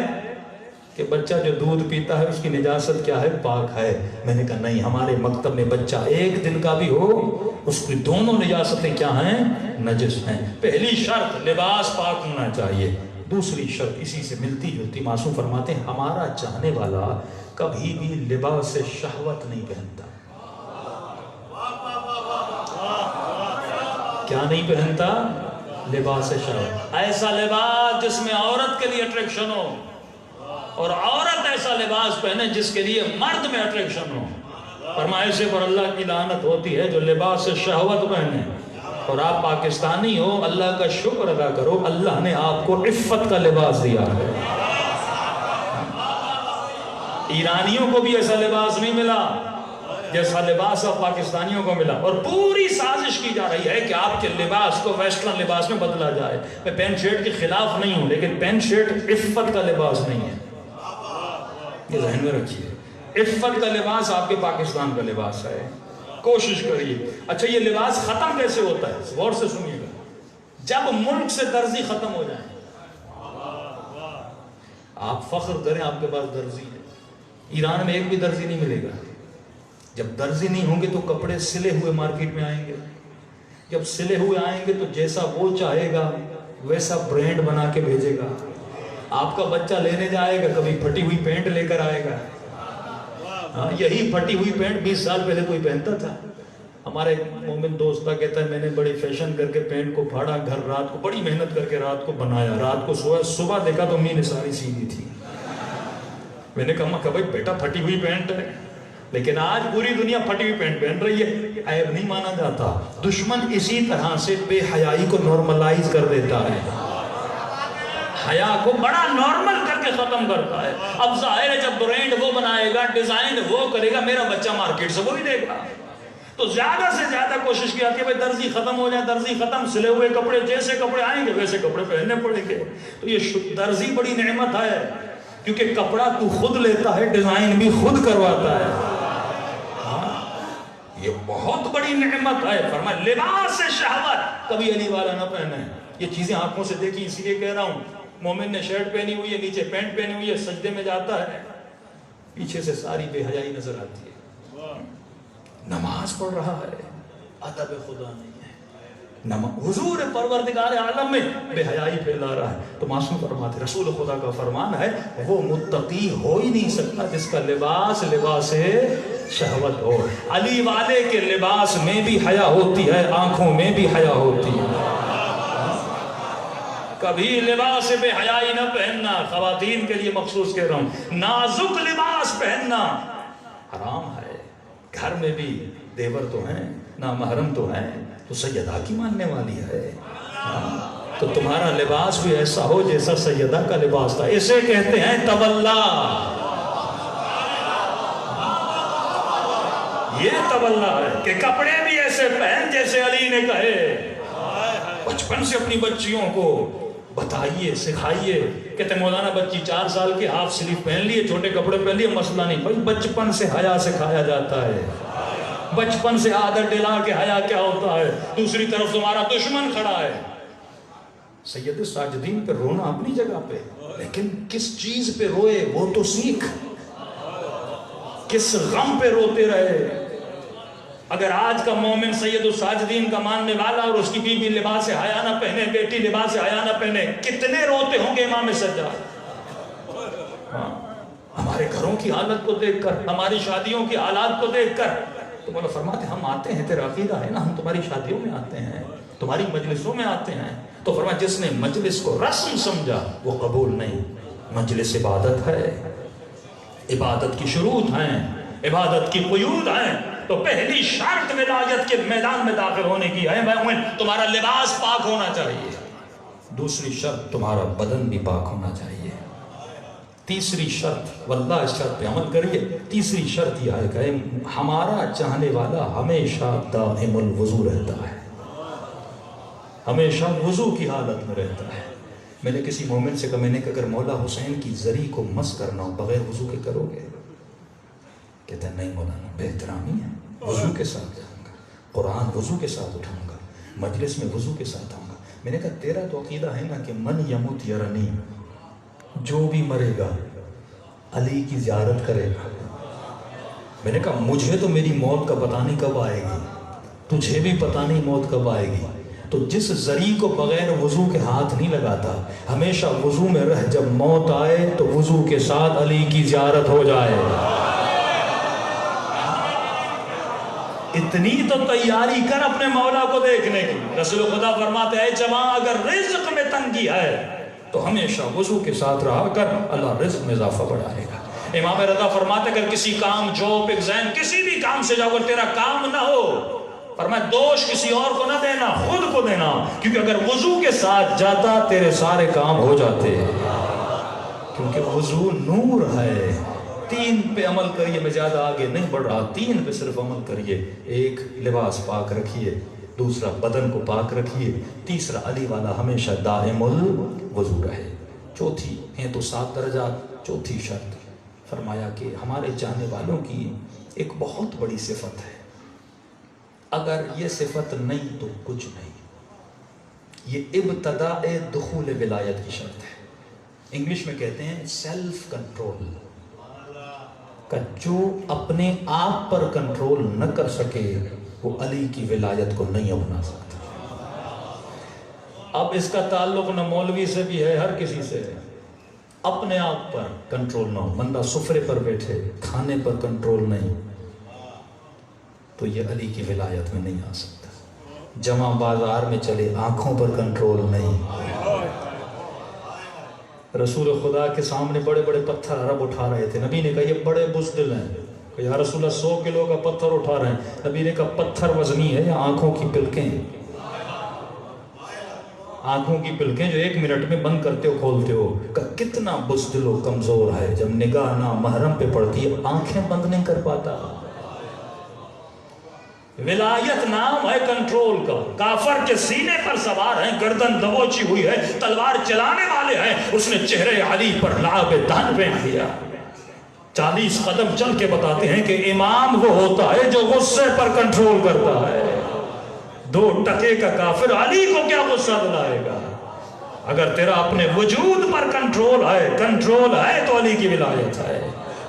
کہ بچہ جو دودھ پیتا ہے اس کی نجاست کیا ہے؟ پاک ہے۔ میں نے کہا نہیں، ہمارے مکتب میں بچہ ایک دن کا بھی ہو اس کی دونوں نجاستیں کیا ہیں؟ نجس ہیں۔ پہلی شرط لباس پاک ہونا چاہیے۔ دوسری شرط اسی سے ملتی جلتی، معصوم فرماتے ہیں ہمارا چاہنے والا کبھی بھی لباس شہوت نہیں پہنتا۔ کیا نہیں پہنتا؟ لباس شہوت، ایسا لباس جس میں عورت کے لیے اٹریکشن ہو، اور عورت ایسا لباس پہنے جس کے لیے مرد میں اٹریکشن ہو۔ فرمائے سے پر اللہ کی لعنت ہوتی ہے جو لباس شہوت پہنے۔ اور آپ پاکستانی ہو، اللہ کا شکر ادا کرو، اللہ نے آپ کو عفت کا لباس دیا ہے۔ ایرانیوں کو بھی ایسا لباس نہیں ملا جیسا لباس اب پاکستانیوں کو ملا، اور پوری سازش کی جا رہی ہے کہ آپ کے لباس کو ویسٹرن لباس میں بدلا جائے۔ میں پینٹ شرٹ کے خلاف نہیں ہوں، لیکن پینٹ شرٹ عفت کا لباس نہیں ہے، یہ ذہن میں رکھیے۔ عفت کا لباس آپ کے پاکستان کا لباس ہے، کوشش کریے۔ اچھا یہ لباس ختم کیسے ہوتا ہے؟ غور سے سنیے گا، جب ملک سے درزی ختم ہو جائیں۔ آپ فخر کریں آپ کے پاس درزی ہے، ایران میں ایک بھی درزی نہیں ملے گا۔ جب درزی نہیں ہوں گے تو کپڑے سلے ہوئے مارکیٹ میں آئیں گے، جب سلے ہوئے آئیں گے تو جیسا وہ چاہے گا ویسا برینڈ بنا کے بھیجے گا۔ آپ کا بچہ لینے جائے گا کبھی پھٹی ہوئی پینٹ لے کر آئے گا۔ یہی پھٹی ہوئی پینٹ 20 سال پہلے کوئی پہنتا تھا؟ ہمارا ایک مومن دوستہ کہتا ہے میں نے بڑی فیشن کر کے پینٹ کو پھاڑا، گھر رات کو بڑی محنت کر کے رات کو بنایا، رات کو سویا، صبح دیکھا تو امی نے ساری سیدھی تھی۔ میں نے کہا بھائی بیٹا پھٹی ہوئی پینٹ ہے، لیکن آج پوری دنیا پھٹی ہوئی پینٹ پہن رہی ہے، عیب نہیں مانا جاتا۔ دشمن اسی طرح سے بے حیائی کو نارملائز کر دیتا ہے، حیا کو بڑا نارمل کر کے ختم کرتا ہے۔ اب ظاہر ہے جب برینڈ وہ بنائے گا، ڈیزائن وہ کرے گا، میرا بچہ مارکیٹ سے وہی دے گا۔ تو زیادہ سے زیادہ کوشش کی آتی ہے بھائی درزی ختم ہو جائے، درزی ختم، سلے ہوئے کپڑے، جیسے کپڑے آئیں گے ویسے کپڑے پہننے پڑیں گے۔ تو یہ درزی بڑی نعمت ہے، کیونکہ کپڑا تو خود لیتا ہے، ڈیزائن بھی خود کرواتا ہے۔ یہ بہت بڑی بڑی نعمت ہے. فرمایا لباس شہوت کبھی علی والا نہ پہنے. یہ چیزیں آنکھوں سے دیکھی اسی لیے کہہ رہا ہوں. مومن نے شرٹ پہنی ہوئی ہے, نیچے پینٹ پہنی ہوئی ہے, سجدے میں جاتا ہے, پیچھے سے ساری بے حیائی نظر آتی ہے. نماز پڑھ رہا ہے, ادب خدا نہیں ہے. حضور پروردگار عالم میں بے حیائی پھیلا رہا ہے. تو معصوم فرماتے رسول خدا کا فرمان ہے وہ متقی ہو ہی نہیں سکتا جس کا لباس لباس شہوت ہو. علی والے کے لباس میں بھی حیا ہوتی ہے, آنکھوں میں بھی حیا ہوتی ہے. کبھی لباس بے حیائی نہ پہننا. خواتین کے لیے مخصوص کہہ رہا ہوں, نازک لباس پہننا حرام ہے. گھر میں بھی دیور تو ہیں, نامحرم تو ہیں, تو سیدہ کی ماننے والی ہے. تو تمہارا لباس بھی ایسا ہو جیسا سیدہ کا لباس تھا. اسے کہتے ہیں تولا. یہ تولا ہے کہ کپڑے بھی ایسے پہن جیسے علی نے کہے. بچپن سے اپنی بچیوں کو بتائیے, سکھائیے. کہتے مولانا بچی 4 سال کی ہاف سلیو پہن لیے, چھوٹے کپڑے پہن لیے, مسئلہ نہیں. بھائی بچپن سے حیا سکھایا جاتا ہے, بچپن سے عادت ڈلا کے حیا کیا ہوتا ہے. دوسری طرف تمہارا دشمن کھڑا ہے. سید ساجدین پہ رونا اپنی جگہ پہ, لیکن کس چیز پہ روئے وہ تو سیکھ. کس غم پہ روتے رہے. اگر آج کا مومن سید الساجدین کا ماننے والا اور اس کی بیوی لباس حیا نہ پہنے, بیٹی لباس حیا نہ پہنے, کتنے روتے ہوں گے امام سجاد. ہمارے گھروں کی حالت کو دیکھ کر, ہماری شادیوں کی حالات کو دیکھ کر تو مولا فرماتے ہم آتے ہیں, تیرا عقیدہ ہے نا, ہم تمہاری شادیوں میں آتے ہیں, تمہاری مجلسوں میں آتے ہیں. تو فرمایا جس نے مجلس کو رسم سمجھا وہ قبول نہیں. مجلس عبادت ہے, عبادت کی شروط ہیں, عبادت کی قیود ہیں. تو پہلی شرط ولایت کے میدان میں داخل ہونے کی ہے تمہارا لباس پاک ہونا چاہیے. دوسری شرط تمہارا بدن بھی پاک ہونا چاہیے. تیسری شرط, واللہ اس شرط پہ عمل کریے, تیسری شرط یہ ہے کہ ہمارا چاہنے والا ہمیشہ دائم الوضو رہتا ہے, ہمیشہ وضو کی حالت میں رہتا ہے. میں نے کسی مومن سے کہا, میں نے کہا اگر مولا حسین کی زری کو مس کرنا ہو بغیر وضو کے کرو گے؟ کہتا ہے نہیں مولانا, بہترامی ہے, وضو کے ساتھ جاؤں گا, قرآن وضو کے ساتھ اٹھاؤں گا, مجلس میں وضو کے ساتھ آؤں گا. میں نے کہا تیرا تو عقیدہ ہے نا کہ من یموت یرنی, جو بھی مرے گا علی کی زیارت کرے گا. میں نے کہا مجھے تو میری موت کا پتہ نہیں کب آئے گی, تجھے بھی پتہ نہیں موت کب آئے گی. تو جس زری کو بغیر وضو کے ہاتھ نہیں لگاتا, ہمیشہ وضو میں رہ, جب موت آئے تو وضو کے ساتھ علی کی زیارت ہو جائے. اتنی تو تیاری کر اپنے مولا کو دیکھنے کی. رسول خدا فرماتے ہیں جوان اگر رزق میں تنگی ہے تو ہمیشہ وضو کے ساتھ رہا کر, اللہ رزق میں اضافہ بڑھائے گا. امام رضا فرماتے اگر کسی کام, جاب, ایگزام, کسی بھی کام سے جاؤ, اگر تیرا کام نہ ہو, فرمایا دوش کسی اور کو نہ دینا, خود کو دینا, کیونکہ اگر وضو کے ساتھ جاتا تیرے سارے کام ہو جاتے, کیونکہ وضو نور ہے. 3 پہ عمل کریے, میں زیادہ آگے نہیں بڑھ رہا, 3 پہ صرف عمل کریے. ایک, لباس پاک رکھیے. دوسرا, بدن کو پاک رکھیے. تیسرا, علی والا ہمیشہ دائم الوضو رہے. چوتھی ہیں تو 7 درجات. چوتھی شرط فرمایا کہ ہمارے چاہنے والوں کی ایک بہت بڑی صفت ہے, اگر یہ صفت نہیں تو کچھ نہیں. یہ ابتداء دخول ولایت کی شرط ہے. انگلش میں کہتے ہیں سیلف کنٹرول, کہ جو اپنے آپ پر کنٹرول نہ کر سکے وہ علی کی ولایت کو نہیں اپنا سکتا. اب اس کا تعلق نہ مولوی سے بھی ہے, ہر کسی سے. اپنے آپ پر کنٹرول نہ ہو, بندہ سفرے پر بیٹھے, کھانے پر کنٹرول نہیں, تو یہ علی کی ولایت میں نہیں آ سکتا. جمع بازار میں چلے, آنکھوں پر کنٹرول نہیں. رسول خدا کے سامنے بڑے بڑے پتھر عرب اٹھا رہے تھے. نبی نے کہا یہ بڑے بزدل ہیں. کہ یا رسول اللہ 100 کلو کا پتھر اٹھا رہے ہیں. نبی نے کہا پتھر وزنی ہے یا آنکھوں کی پلکیں؟ آنکھوں کی پلکیں جو 1 منٹ میں بند کرتے ہو کھولتے ہو. کہ کتنا بزدل و کمزور ہے, جب نگاہ نہ محرم پہ پڑتی ہے آنکھیں بند نہیں کر پاتا. ولایت نام ہے کنٹرول کا. کافر کے سینے پر سوار ہیں, گردن دبوچی ہوئی ہے, تلوار چلانے والے ہیں, اس نے چہرے علی پر لعاب دہن پہن دیا. 40 قدم چل کے بتاتے ہیں کہ امام وہ ہوتا ہے جو غصے پر کنٹرول کرتا ہے. 2 ٹکے کا کافر علی کو کیا غصہ دلائے گا؟ اگر تیرا اپنے وجود پر کنٹرول ہے تو علی کی ولایت ہے.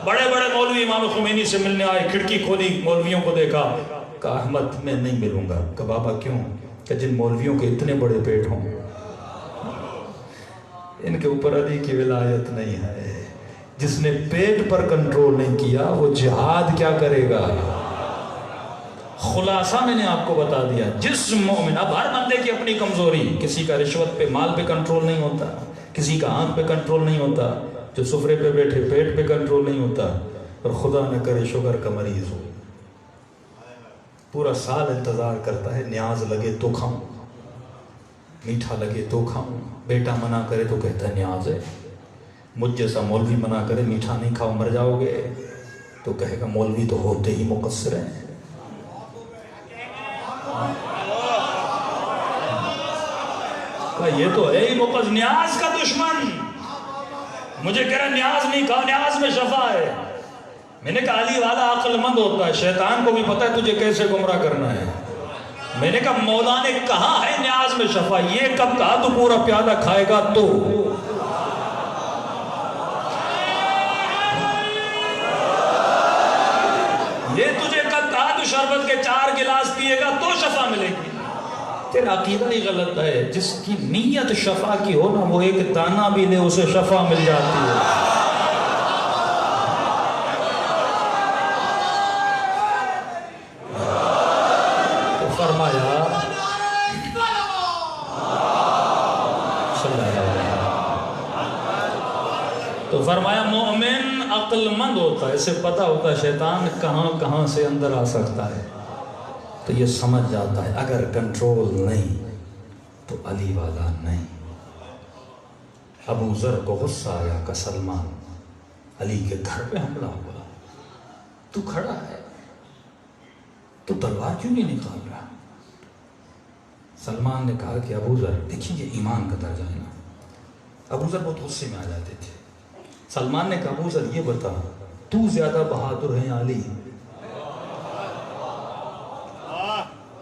بڑے بڑے مولوی امام خمینی سے ملنے آئے، کھڑکی کھولی، مولویوں کو دیکھا، کہا احمد میں نہیں ملوں گا. کہ بابا کیوں؟ کہ جن مولویوں کے اتنے بڑے پیٹ ہوں ان کے اوپر علی کی ولایت نہیں ہے. جس نے پیٹ پر کنٹرول نہیں کیا وہ جہاد کیا کرے گا؟ خلاصہ میں نے آپ کو بتا دیا. جس مومن، اب ہر بندے کی اپنی کمزوری، کسی کا رشوت پہ مال پہ کنٹرول نہیں ہوتا، کسی کا آنکھ پہ کنٹرول نہیں ہوتا، جو سفرے پہ بیٹھے پیٹ پہ کنٹرول نہیں ہوتا، اور خدا نہ کرے شوگر کا مریض ہو، پورا سال انتظار کرتا ہے نیاز لگے تو کھاؤں، میٹھا لگے تو کھاؤں. بیٹا منع کرے تو کہتا ہے نیاز ہے. مجھ جیسا مولوی منع کرے میٹھا نہیں کھاؤ مر جاؤ گے تو کہے گا مولوی تو ہوتے ہی مقصر ہیں. یہ تو ہے ہی مقصر، نیاز کا دشمن. مجھے کہہ رہا نیاز نہیں کھا، نیاز میں شفا ہے. میں نے کہا علی والا عقل مند ہوتا ہے، شیطان کو بھی پتہ ہے تجھے کیسے گمراہ کرنا ہے. میں نے کہا مولا نے کہا ہے نیاز میں شفا، یہ کب کہا تو پورا پیالہ کھائے گا تو؟ یہ تجھے کب کہا تو شربت کے 4 گلاس پیے گا تو شفا ملے گی؟ تیرا عقیدہ ہی غلط ہے. جس کی نیت شفا کی ہو نا، وہ ایک دانہ بھی لے اسے شفا مل جاتی ہے. تو فرمایا مومن عقل مند ہوتا ہے، اسے پتہ ہوتا ہے شیطان کہاں کہاں سے اندر آ سکتا ہے. تو یہ سمجھ جاتا ہے اگر کنٹرول نہیں تو علی والا نہیں. ابو ذر کو غصہ آیا کہ سلمان علی کے گھر پہ حملہ ہوا، تو کھڑا ہے تو تلوار کیوں نہیں نکال رہا؟ سلمان نے کہا کہ ابو ذر، دیکھیں یہ ایمان کا درجہ ہے نا. ابو ذر بہت غصے میں آ جاتے تھے. سلمان نے کہا ابو ذر یہ بتا تو زیادہ بہادر ہے علی؟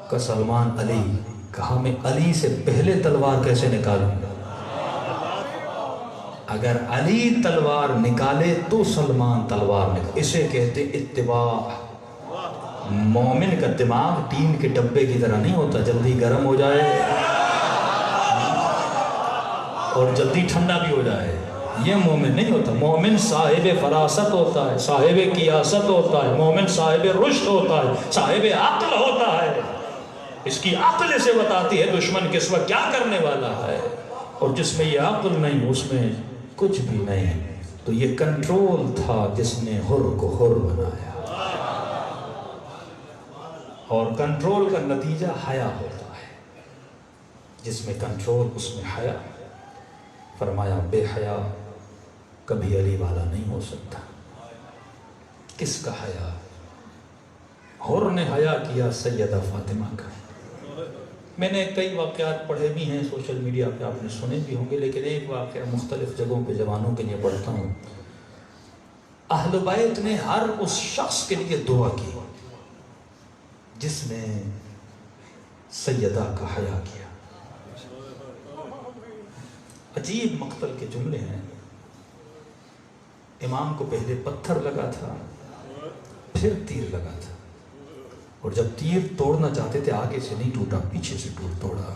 کہ سلمان علی. کہا میں علی سے پہلے تلوار کیسے نکالوں؟ اگر علی تلوار نکالے تو سلمان تلوار نکالے. اسے کہتے اتباع. مومن کا دماغ ٹین کے ڈبے کی طرح نہیں ہوتا، جلدی گرم ہو جائے اور جلدی ٹھنڈا بھی ہو جائے. یہ مومن نہیں ہوتا. مومن صاحب فراست ہوتا ہے، صاحب قیاست ہوتا ہے، مومن صاحب رشد ہوتا ہے، صاحب عقل ہوتا ہے. اس کی عقل سے بتاتی ہے دشمن کس وقت کیا کرنے والا ہے. اور جس میں یہ عقل نہیں اس میں کچھ بھی نہیں. تو یہ کنٹرول تھا جس نے حر کو حر بنایا. اور کنٹرول کا نتیجہ حیا ہوتا ہے. جس میں کنٹرول اس میں حیا. فرمایا بے حیا کبھی علی والا نہیں ہو سکتا. کس کا حیا؟ حر نے حیا کیا سیدہ فاطمہ کا. میں نے کئی واقعات پڑھے بھی ہیں سوشل میڈیا پہ، آپ نے سنے بھی ہوں گے، لیکن ایک واقعہ مختلف جگہوں پہ جوانوں کے لیے پڑھتا ہوں. اہل بیت نے ہر اس شخص کے لیے دعا کی جس نے سیدہ کا حیا کیا. عجیب مقتل کے جملے ہیں. امام کو پہلے پتھر لگا تھا، پھر تیر لگا تھا، اور جب تیر توڑنا چاہتے تھے آگے سے نہیں ٹوٹا، پیچھے سے توڑا.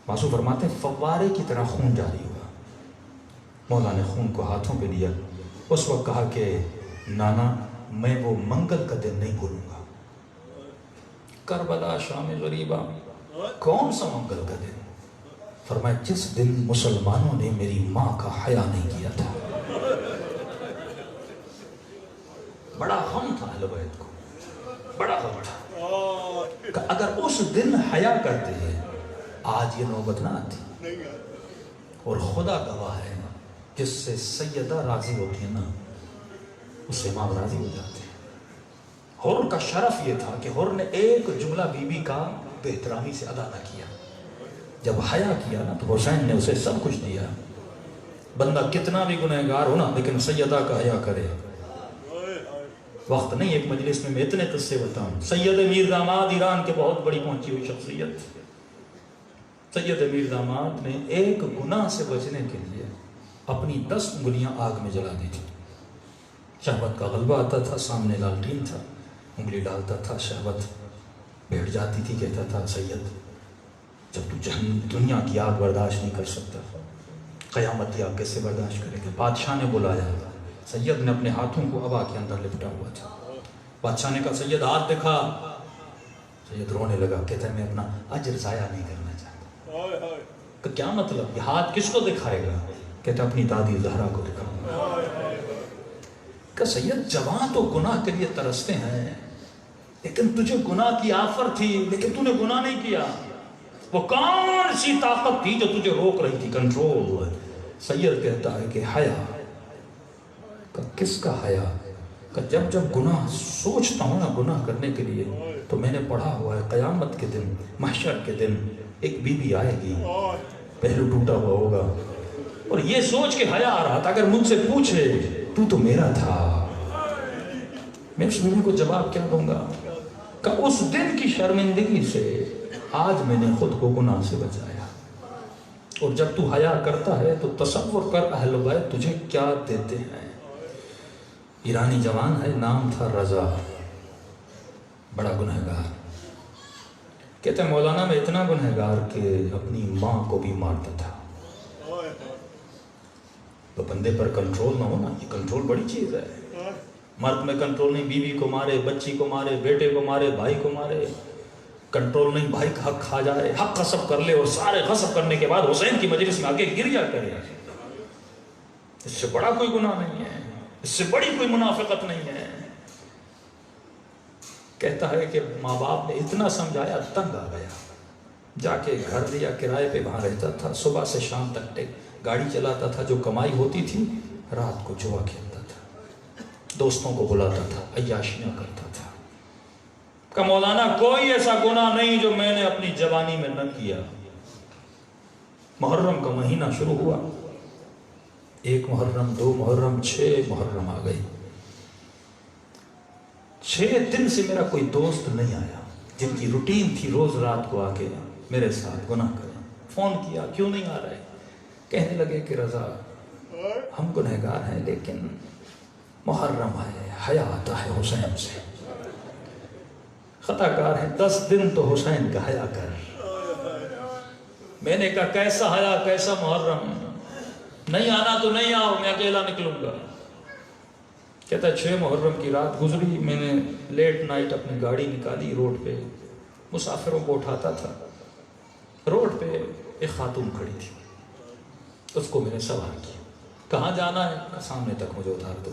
ماسو فرماتے ہیں فوارے کی طرح خون جاری ہوا. مولا نے خون کو ہاتھوں پہ لیا. اس وقت کہا کہ نانا میں وہ منگل کا دن نہیں بھولوں گا. کربلا شام غریبہ، کون سا منگل کا دن؟ فرمایا جس دن مسلمانوں نے میری ماں کا حیا نہیں کیا تھا. بڑا غم تھا اہل بیت کو، بڑا غم تھا کہ اگر اس دن حیا کرتے ہیں آج یہ نوبت نہ آتی. اور خدا گواہ ہے جس سے سیدہ راضی ہوتی ہے نا اس سے امام راضی ہو جاتے ہیں. حر کا شرف یہ تھا کہ حر نے ایک جملہ بی بی کا بے احترامی سے ادا نہ کیا. جب حیا کیا نا تو حسین نے اسے سب کچھ دیا. بندہ کتنا بھی گنہگار ہو نا لیکن سیدہ کا حیا کرے وقت نہیں ایک مجلس میں اتنے قصے بتاؤں. سید میر داماد ایران کے بہت بڑی پہنچی ہوئی شخصیت. سید میر داماد نے ایک گناہ سے بچنے کے لیے اپنی 10 انگلیاں آگ میں جلا دی تھی. شہوت کا غلبہ آتا تھا، سامنے لالٹین تھا، انگلی ڈالتا تھا، شہوت بیٹھ جاتی تھی. کہتا تھا سید جب تو دنیا کی آگ برداشت نہیں کر سکتا، قیامت کی آگ کیسے برداشت کرے گا؟ بادشاہ نے بلایا، سید نے اپنے ہاتھوں کو ہوا کے اندر لپٹا ہوا تھا. بادشاہ نے کہا سید ہاتھ دکھا. سید رونے لگا. کہتا ہے میں اپنا اجر ضائع نہیں کرنا چاہتا. کہ کیا مطلب؟ یہ ہاتھ کس کو دکھائے گا؟ کہتا اپنی دادی زہرا کو دکھاؤں. کہ سید جوان تو گناہ کے لیے ترستے ہیں، لیکن تجھے گناہ کی آفر تھی لیکن تو نے گناہ نہیں کیا. وہ کون سی طاقت تھی جو تجھے روک رہی تھی؟ کنٹرول. سید کہتا ہے کہ حیا. کہ کس کا حیا؟ کہ جب گناہ سوچتا ہوں نا گناہ کرنے کے لیے تو میں نے پڑھا ہوا ہے قیامت کے دن، محشر کے دن ایک بی بی آئے گی، پہلو ٹوٹا ہوا ہوگا، اور یہ سوچ کے حیا آ رہا تھا اگر مجھ سے پوچھے تو میرا تھا، میں اس بیوی کو جواب کیا دوں گا؟ کہ اس دن کی شرمندگی سے آج میں نے خود کو گناہ سے بچایا. اور جب تو حیا کرتا ہے تو تصور کر اہل بیت تجھے کیا دیتے ہیں. ایرانی جوان ہے، نام تھا رضا، بڑا گنہگار. کہتے ہیں مولانا میں اتنا گنہگار کہ اپنی ماں کو بھی مارتا تھا. تو بندے پر کنٹرول نہ ہونا، یہ کنٹرول بڑی چیز ہے. مرد میں کنٹرول نہیں، بیوی کو مارے، بچی کو مارے، بیٹے کو مارے، بھائی کو مارے. کنٹرول نہیں، بھائی کا حق کھا جائے، حق غصب کر لے اور سارے غصب کرنے کے بعد حسین کی مجلس میں آگے گریا کرے. اس سے بڑا کوئی گناہ نہیں ہے، اس سے بڑی کوئی منافقت نہیں ہے. کہتا ہے کہ ماں باپ نے اتنا سمجھایا، تنگ آ گیا. جا کے گھر لیا کرائے پہ، وہاں رہتا تھا. صبح سے شام تک گاڑی چلاتا تھا. جو کمائی ہوتی تھی رات کو جوا کھیلتا تھا، دوستوں کو بلاتا تھا، عیاشیاں کرتا تھا. کہ مولانا کوئی ایسا گناہ نہیں جو میں نے اپنی جوانی میں نہ کیا. محرم کا مہینہ شروع ہوا، 1 محرم، 2 محرم، 6 محرم آ گئی. 6 دن سے میرا کوئی دوست نہیں آیا جن کی روٹین تھی روز رات کو آ کے میرے ساتھ گناہ کریں. فون کیا، کیوں نہیں آ رہے؟ کہنے لگے کہ رضا ہم گنہگار ہیں لیکن محرم ہے، حیا آتا ہے حسین سے. خطا کار ہے، 10 دن تو حسین کا حیا کر. میں نے کہا کیسا حیا، کیسا محرم؟ نہیں آنا تو نہیں آؤ، میں اکیلا نکلوں گا. کہتا ہے 6 محرم کی رات گزری، میں نے لیٹ نائٹ اپنی گاڑی نکالی، روڈ پہ مسافروں کو اٹھاتا تھا. روڈ پہ ایک خاتون کھڑی تھی، اس کو میں نے سوال کیا کہاں جانا ہے؟ کہ سامنے تک مجھے اتار دو.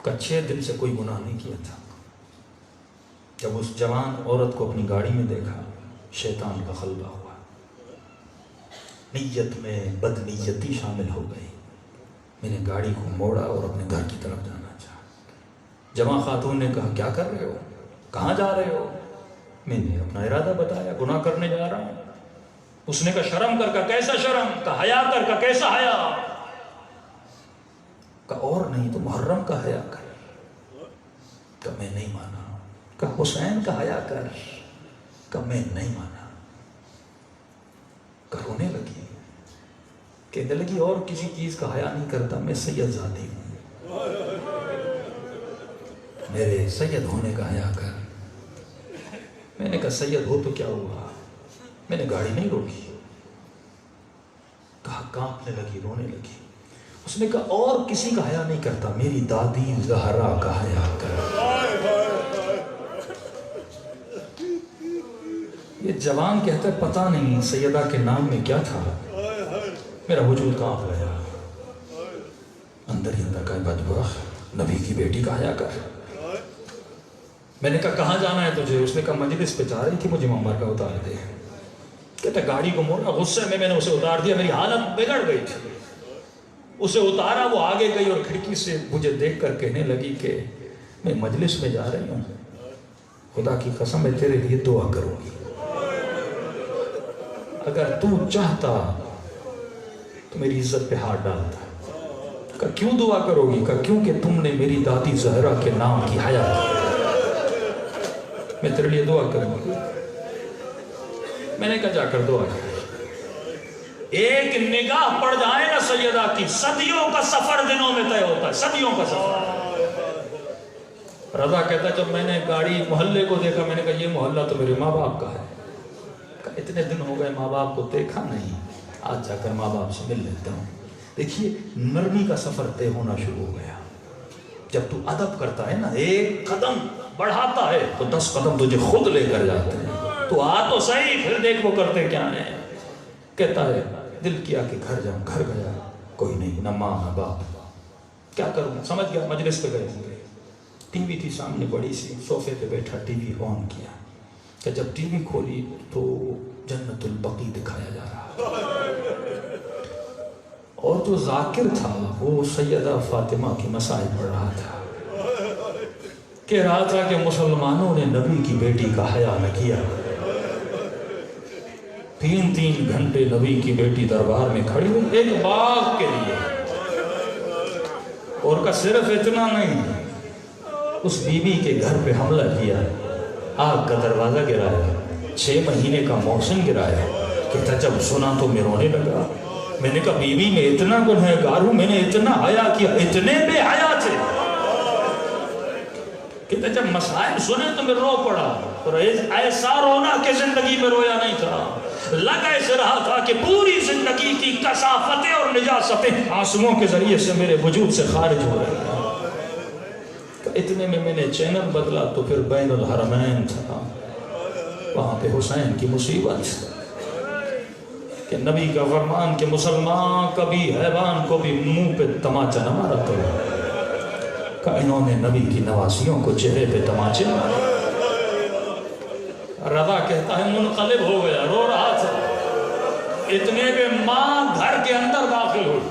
کہ 6 دن سے کوئی گناہ نہیں کیا تھا. جب اس جوان عورت کو اپنی گاڑی میں دیکھا، شیطان کا غلبہ ہوا، نیت میں بدنیتی شامل ہو گئی. میں نے گاڑی کو موڑا اور اپنے گھر کی طرف جانا چاہا. جوان خاتون نے کہا کیا کر رہے ہو، کہاں جا رہے ہو؟ میں نے اپنا ارادہ بتایا، گناہ کرنے جا رہا ہوں. اس نے کہا شرم کر کا کیسا شرم؟ کہا حیا کر کا کیسا حیا؟ کہا اور نہیں تو محرم کا حیا کر. کہا میں نہیں مانا. کہا حسین کا حیا کر. کہا میں نہیں مانا. کہا رونے لگی، کہنے لگی اور کسی چیز کا حیا نہیں کرتا، میں سید زادی ہوں، میرے سید ہونے کا حیا کر. میں نے کہا سید ہو تو کیا ہوا؟ میں نے گاڑی نہیں روکی. کہا کانپنے لگی، رونے لگی. اس نے کہا اور کسی کا حیا نہیں کرتا، میری دادی زہرا کا حیا کر. یہ جوان کہتا ہے پتہ نہیں سیدہ کے نام میں کیا تھا، میرا وجود کانپ گیا. اندر ہی اندر کا بدبخت، نبی کی بیٹی کا حیا کر. میں نے کہا کہاں جانا ہے تجھے؟ اس نے کہا مجلس پہ جا رہی تھی، مجھے ممبر کا اتار دے. کہتا گاڑی کو موڑا، غصے میں نے اسے اتار دیا، میری حالت بگڑ گئی تھی. اسے اتارا، وہ آگے گئی اور کھڑکی سے مجھے دیکھ کر کہنے لگی کہ میں مجلس میں جا رہی ہوں، خدا کی قسم میں تیرے لیے دعا کروں گی، اگر تو چاہتا تو میری عزت پہ ہاتھ ڈالتا. کہا کیوں دعا کرو گی؟ کہا کیونکہ تم نے میری دادی زہرا کے نام کی حیا کی، میں تیرے لیے دعا کروں گی۔ میں نے کہا جا کر دعا کر۔ ایک نگاہ پڑ جائے نا سیدہ کی، صدیوں کا سفر دنوں میں طے ہوتا ہے، صدیوں کا سفر۔ رضا کہتا ہے جب میں نے گاڑی محلے کو دیکھا، میں نے کہا یہ محلہ تو میرے ماں باپ کا ہے۔ کہا اتنے دن ہو گئے ماں باپ کو دیکھا نہیں، آج جا کر ماں باپ سے مل لیتا ہوں۔ دیکھیے نرمی کا سفر طے ہونا شروع ہو گیا۔ جب تو ادب کرتا ہے نا، ایک قدم بڑھاتا ہے تو 10 قدم تجھے خود لے کر جاتے ہیں۔ تو آ تو صحیح، پھر دیکھ وہ کرتے کیا ہیں۔ کہتا ہے دل کیا کہ گھر جاؤں، گھر گیا، کوئی نہیں، نہ ماں نہ باپ، کیا کروں؟ سمجھ گیا مجلس پہ گئے ہوں گے، ٹی وی تھی سامنے بڑی سی، صوفے پہ بیٹھا ٹی وی آن کیا کہ جب ٹی وی کھولی تو جنت البقیع دکھایا جا رہا، اور جو ذاکر تھا وہ سیدہ فاطمہ کی مسائل پڑھ رہا تھا، کہہ رہا تھا کہ مسلمانوں نے نبی کی بیٹی کا حیا نہ کیا، 3 گھنٹے نبی کی بیٹی دربار میں کھڑی ہوئی ایک باغ کے لیے، اور کا صرف اتنا نہیں، اس بی بی کے گھر پہ حملہ کیا، آگ کا دروازہ گرایا، 6 مہینے کا موسم گرایا۔ کہتا جب سنا تو میں رونے لگا، میں نے کہا بی بی میں اتنا گنہگار ہوں، میں نے اتنا حیا کیا، اتنے بے حیا تھے۔ کہتا جب مسائل سنے تو میں رو پڑا، اور ایسا رونا کہ زندگی میں رویا نہیں تھا، لگا ایسے رہا تھا کہ پوری زندگی کی کثافتیں اور نجاستیں آنسوؤں کے ذریعے سے میرے وجود سے خارج ہو رہی ہیں۔ اتنے میں نے چینل بدلا تو پھر بین الحرمین تھا، وہاں پہ حسین کی مصیبت کہ نبی کا فرمان کہ مسلمان کبھی حیوان کو بھی منہ پہ تماچا نہ مارا کرو، کہ انہوں نے نبی کی نواسیوں کو چہرے پہ تماچے مارے۔ رضا کہتا ہے منقلب ہو گیا، رو رہا تھا، اتنے میں ماں گھر کے اندر داخل ہوئی،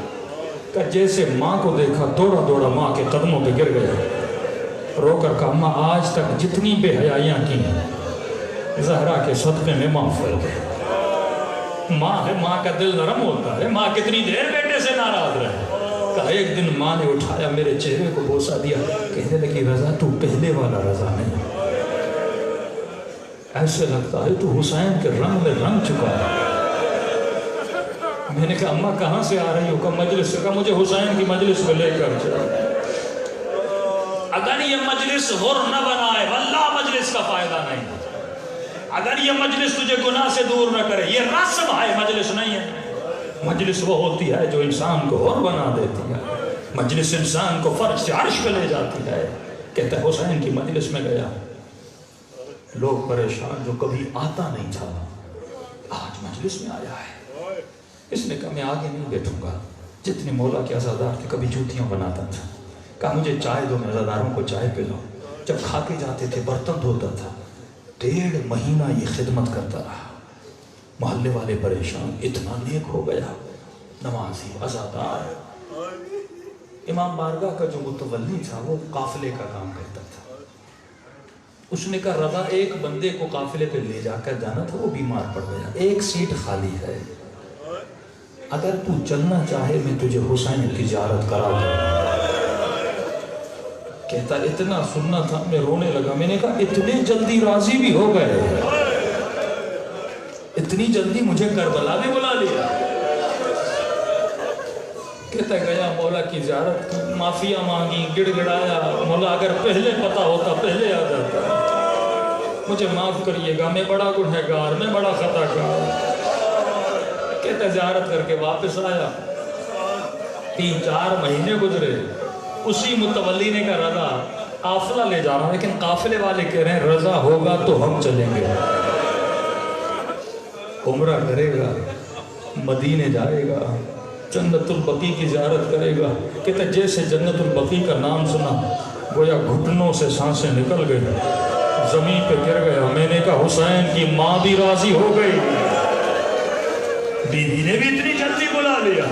کہ جیسے ماں کو دیکھا دوڑا دوڑا ماں کے قدموں پہ گر گیا، رو کر کہا ماں آج تک جتنی بے حیائیاں کی ہیں زہرا کے صدقے میں معاف کر دے۔ ماں ہے، ماں کا دل نرم ہوتا ہے، ماں کتنی دیر بیٹے سے ناراض رہے۔ کہا ایک دن ماں نے اٹھایا میرے چہرے کو بوسہ دیا، کہنے لگی رضا تو پہلے والا رضا نہیں، ایسے لگتا ہے تو حسین کے رنگ میں رنگ چکا ہے۔ میں نے کہا اماں کہاں سے آ رہی ہو؟ کہا مجلس سے۔ کہا مجھے حسین کی مجلس میں لے کر چلا۔ اگر یہ مجلس غر نہ بنائے واللہ مجلس کا فائدہ نہیں، اگر یہ مجلس تجھے گناہ سے دور نہ کرے، یہ رسم ہے، مجلس نہیں ہے۔ مجلس وہ ہوتی ہے جو انسان کو غر بنا دیتی ہے، مجلس انسان کو فرش سے عرش پہ لے جاتی ہے۔ کہتا ہے حسین کی مجلس میں گیا، لوگ پریشان، جو کبھی آتا نہیں تھا آج مجلس میں آیا ہے۔ اس نے کہا میں آگے نہیں بیٹھوں گا، جتنے مولا کے عزادار تھے کبھی جوتیاں بناتا تھا، کہا مجھے چائے دو، میں عزاداروں کو چائے پلاؤ۔ جب کھا کے جاتے تھے برتن دھوتا تھا، 1.5 مہینہ یہ خدمت کرتا رہا۔ محلے والے پریشان، اتنا نیک ہو گیا، نمازی عزادار۔ امام بارگاہ کا جو متولی تھا وہ قافلے کا کام کرتا تھا، اس نے کہا رضا ایک بندے کو قافلے پہ لے جا کر جانا تھا، وہ بیمار پڑ گیا، ایک سیٹ خالی ہے، اگر تو چلنا چاہے میں تجھے حسین کی زیارت کرا دوں۔ کہتا اتنا سننا تھا، میں رونے لگا۔ میں نے کہا اتنے جلدی راضی بھی ہو گئے، اتنی جلدی مجھے کربلا بھی بلا لیا۔ کہتا گیا مولا کی زیارت کی، معافیاں مانگی، گڑ گڑایا، مولا اگر پہلے پتا ہوتا پہلے آ جاتا، مجھے معاف کریے گا، میں بڑا گنہگار، میں بڑا خطا کار۔ کہتا زیارت کر کے واپس آیا، 3-4 مہینے گزرے، اسی متولی نے کہا رضا قافلہ لے جا رہا ہوں، لیکن قافلے والے کہہ رہے ہیں رضا ہوگا تو ہم چلیں گے، عمرہ کرے گا، مدینے جائے گا، جنت البقیع کی زیارت کرے گا۔ کہتا جیسے جنت البقیع کا نام سنا گویا گھٹنوں سے سانسیں نکل گئی، زمین پہ گر گیا۔ میں نے کہا حسین کی ماں بھی راضی ہو گئی، بیوی نے بھی اتنی جلدی بلا لیا۔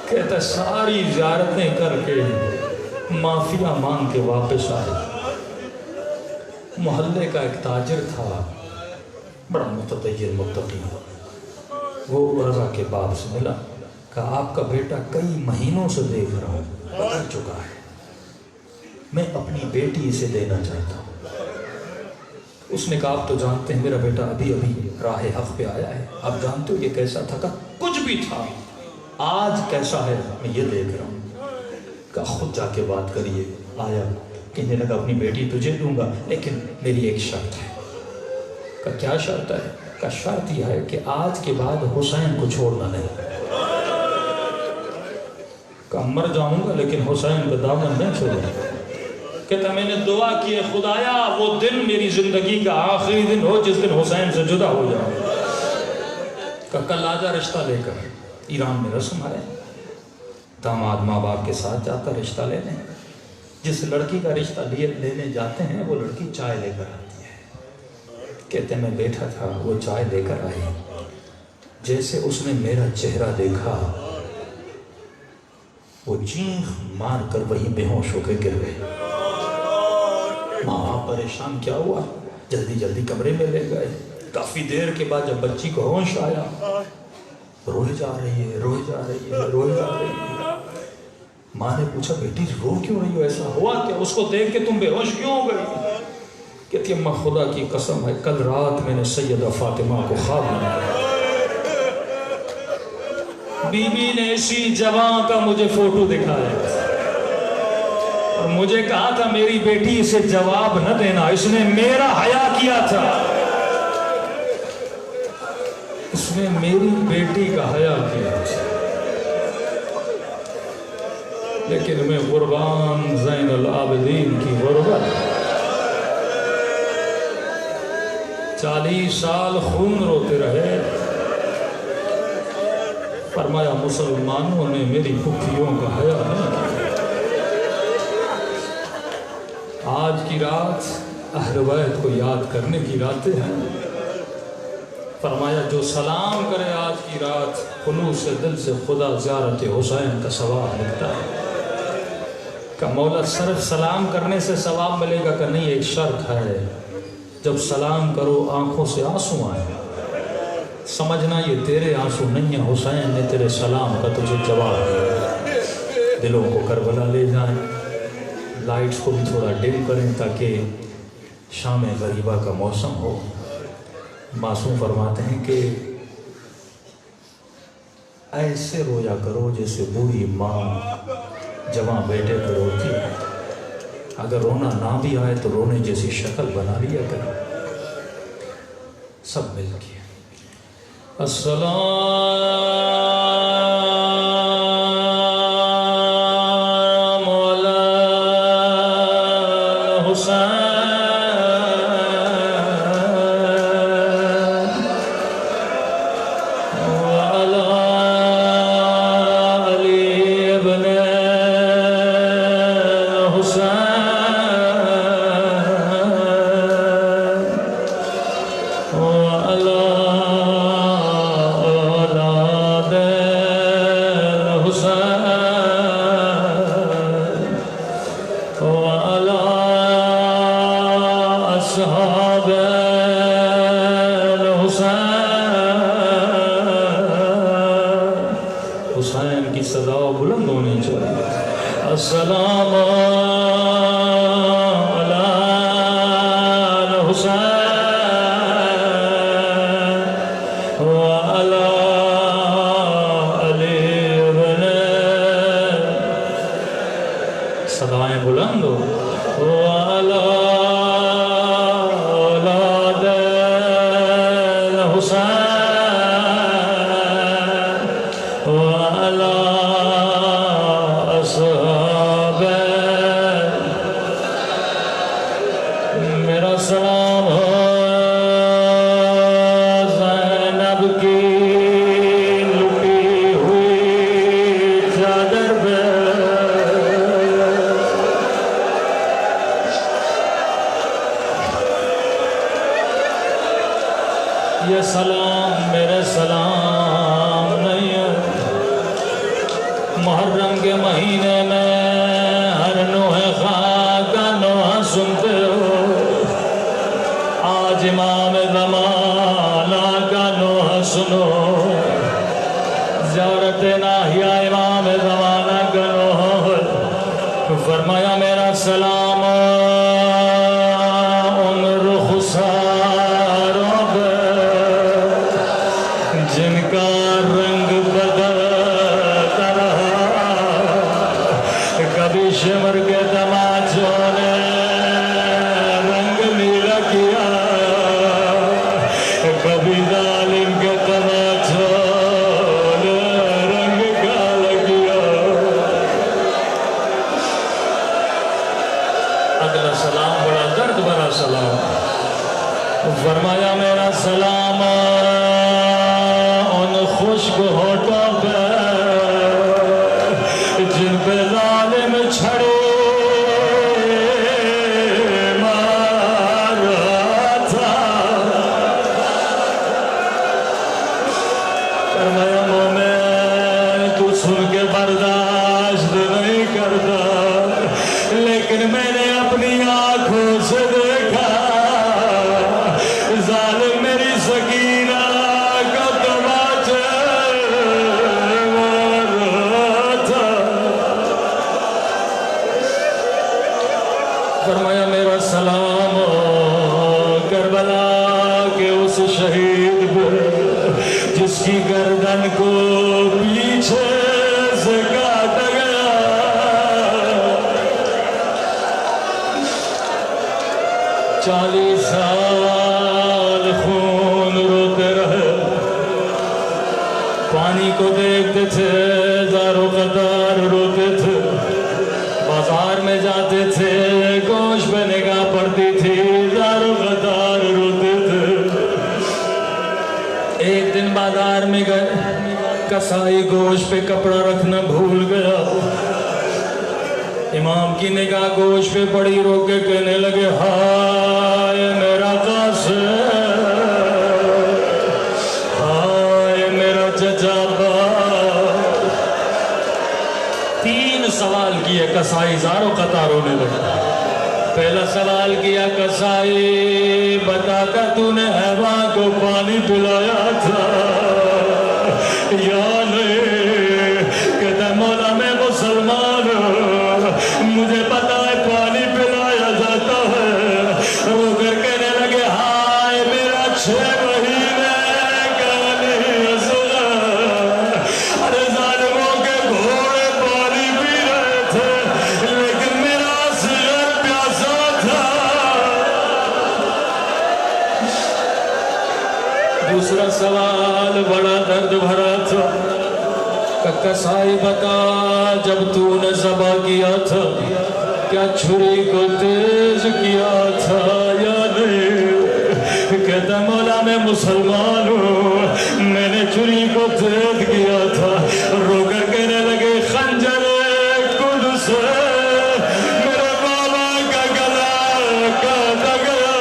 کہتا ساری زیارتیں کر کے معافیاں مانگ کے واپس آئے۔ محلے کا ایک تاجر تھا، بڑا متدین متقی، وہ رضا کے باپ سے ملا، کہ آپ کا بیٹا کئی مہینوں سے دیکھ رہا ہوں، بدل چکا ہے، میں اپنی بیٹی اسے دینا چاہتا ہوں۔ اس نے کہا آپ تو جانتے ہیں میرا بیٹا ابھی ابھی راہ حق پہ آیا ہے، آپ جانتے ہو یہ کیسا تھا؟ کہ کچھ بھی تھا، آج کیسا ہے میں یہ دیکھ رہا ہوں۔ کہ خود جا کے بات کریے۔ آیا، کہنے لگا اپنی بیٹی تجھے دوں گا لیکن میری ایک شرط ہے۔ کہ کیا شرط ہے؟ کہ شرط یہ ہے کہ آج کے بعد حسین کو چھوڑنا نہیں۔ کہ مر جاؤں گا لیکن حسین کا دامن نہیں چھوڑوں۔ کہتا میں نے دعا کی ہے خدایا وہ دن میری زندگی کا آخری دن ہو جس دن حسین سے جدا ہو جاؤں۔ کہ کل آجا رشتہ لے کر۔ ایران میں رسم ہے، داماد ماں باپ کے ساتھ جاتا رشتہ لینے، جس لڑکی کا رشتہ لینے جاتے ہیں وہ لڑکی چائے لے کر آتی ہے۔ کہتے میں بیٹھا تھا، وہ چائے لے کر آئی، جیسے اس نے میرا چہرہ دیکھا وہ چیخ مار کر وہیں بے ہوش ہو کے گر گئے۔ ماں باپ پریشان، کیا ہوا؟ جلدی جلدی کمرے میں لے گئے۔ کافی دیر کے بعد جب بچی کو ہوش آیا، روئے جا رہی ہے، روئے جا رہی ہے، روئے جا رہی ہے۔ ماں نے پوچھا بیٹی رو کیوں رہی ہو، ایسا ہوا کیا؟ اس کو دیکھ کے تم بے ہوش کیوں ہو گئی؟ کہتی اماں خدا کی قسم ہے کل رات میں نے سیدہ فاطمہ کو خواب میں دیکھا، بی بی نے اسی جوان کا مجھے فوٹو دکھایا اور مجھے کہا تھا میری بیٹی اسے جواب نہ دینا، اس نے میرا حیا کیا تھا، اس نے میری بیٹی کا حیا کیا تھا، لیکن میں قربان زین العابدین کی غربت 40 سال خون روتے رہے۔ فرمایا مسلمانوں نے میری پھپھیوں کا حیا نہیں کیا۔ آج کی رات اہل بیت کو یاد کرنے کی راتیں ہیں۔ فرمایا جو سلام کرے آج کی رات خلوص دل سے خدا زیارت حسین کا ثواب ملتا ہے۔ کہ مولا صرف سلام کرنے سے ثواب ملے گا؟ کہ نہیں، ایک شرط ہے، جب سلام کرو آنکھوں سے آنسو آئے، سمجھنا یہ تیرے آنسو نہیں ہیں، حسین نے تیرے سلام کا تجھے جواب دیا۔ دلوں کو کربلا لے جائیں، لائٹس کو بھی تھوڑا ڈم کریں تاکہ شام غریبہ کا موسم ہو۔ معصوم فرماتے ہیں کہ ایسے رویا کرو جیسے بوڑھی ماں جوان بیٹے پر روتی ہے، اگر رونا نہ بھی آئے تو رونے جیسی شکل بنا لیا کرو۔ سب مل کے السلام علی حسین وعلی علی ابن حسین وعلی حسین کی صدا بلند ہونی چاہیے۔ السلام علی حسین وعلی علی ابن، صدائیں بلند ہو، وعلی اولاد حسین وعلی اصحاب، میرا سلام ہو زینب کی لٹی ہوئی چادر پہ، یہ سلام میرے سلام نہیں ہے۔ محرم کے مہینے میں ہر نوح خاک کا نوحہ سنتے ہو، آج امام زمانہ کا نوحہ سنو، زیارت ناہی ان رخساروں پہ جن کا رنگ بدلتا رہا، کبھی شمر کے تماچوں نے رنگ نیلا کیا، کبھی ظالم کے تماچوں نے رنگ کالا کیا۔ اگلا سلام بڑا درد بھرا سلام، فرمایا میرا سلام ان خشک ہونٹوں پہ جن پہ ظالم چھڑے مارا تھا۔ فرمایا مومن تو سن کے برداشت نہیں کرتا، لیکن میں نے اپنی آنکھوں سے دیکھا ظالم میری سکینہ کا تماچا مار رہا تھا۔ فرمایا میرا سلام کربلا کے اس شہید پہ جس کی گردن کو پیچھے سے کاٹا گیا، 40 سال خون روتے رہے، پانی کو دیکھتے تھے، زار و قطار روتے تھے، بازار میں جاتے تھے، گوشت پہ نگاہ پڑتی تھی، زار و قطار روتے تھے۔ ایک دن بازار میں گئے، کسائی گوشت پہ کپڑا رکھنا بھول گیا، امام کی نگاہ گوشت پہ پڑی، رو کے کہنے لگے ہائے میرا قاسم، ہائے میرا چچا باپ۔ 3 سوال کیے کسائی، زار و قطار ہونے لگے۔ پہلا سوال کیا کسائی بتا کر تو نے حیوان کو پانی پلایا تھا یا نہیں؟ کہتا مولا میں مسلمان ہوں، مجھے پتا ہے پانی پلایا جاتا ہے۔ رو کر کہنے لگے ہائے میرا 6 مہینے کا نہیں اصغر، ارے ظالموں کے گھوڑے پانی پی رہے تھے لیکن میرا اصغر پیاسا تھا۔ دوسرا سوال بڑا درد بھرا تھا، کسائی بتا جب تو نے ذبح کیا تھا کیا چھری کو تیز کیا تھا یا نہیں؟ کہتا مولا میں مسلمان ہوں، میں نے چھری کو تیز کیا تھا۔ رو کر کہنے لگے خنجر قدس میرے بابا کا گلا کاٹا گیا۔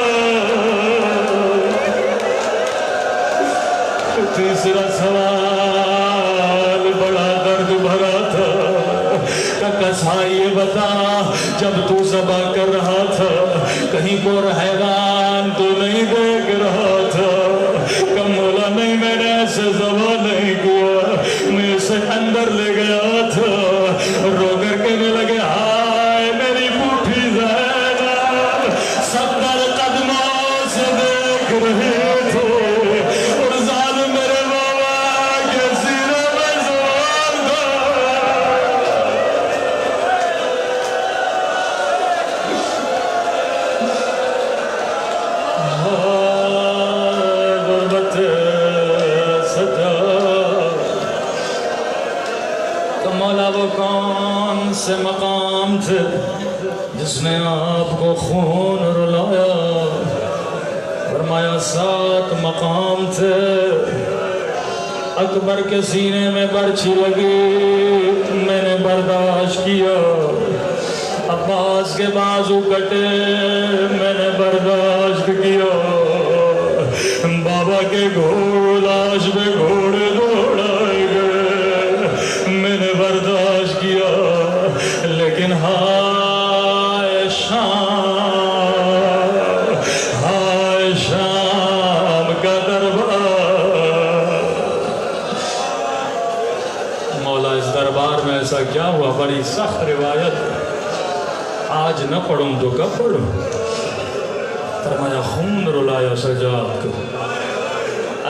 تیسرا سوال بڑا درد بھرا تھا، کسائی بتا جب تو ذبح کر رہا تھا کہیں کو حیوان تو نہیں دیکھ رہا تھا؟ کہ مولا نہیں میں نے ایسے ذبح نہیں کیا، میں اسے اندر لے گیا تھا۔ رو کر کہنے لگے ہائے میری بوٹھی زینب 70 قدموں سے دیکھ رہے تھے اور ظالم میرے بابا کے سینے میں سوار تھا۔ غربت سجا تو مولا وہ کون سے مقام تھے جس نے آپ کو خون رلایا؟ فرمایا 7 مقام تھے۔ اکبر کے سینے میں برچھی لگی، میں نے برداشت کیا۔ عباس کے بازو کٹے، میں نے برداشت کیا۔ بابا کے لاش پہ گھوڑے دوڑائے گئے، میں نے برداشت کیا۔ لیکن ہائے شام کا دربار، مولا اس دربار میں ایسا کیا ہوا؟ بڑی سخت روایت آج نہ پڑھوں تو کب پڑھوں؟ فرمایا خون رلایا سجاد کو،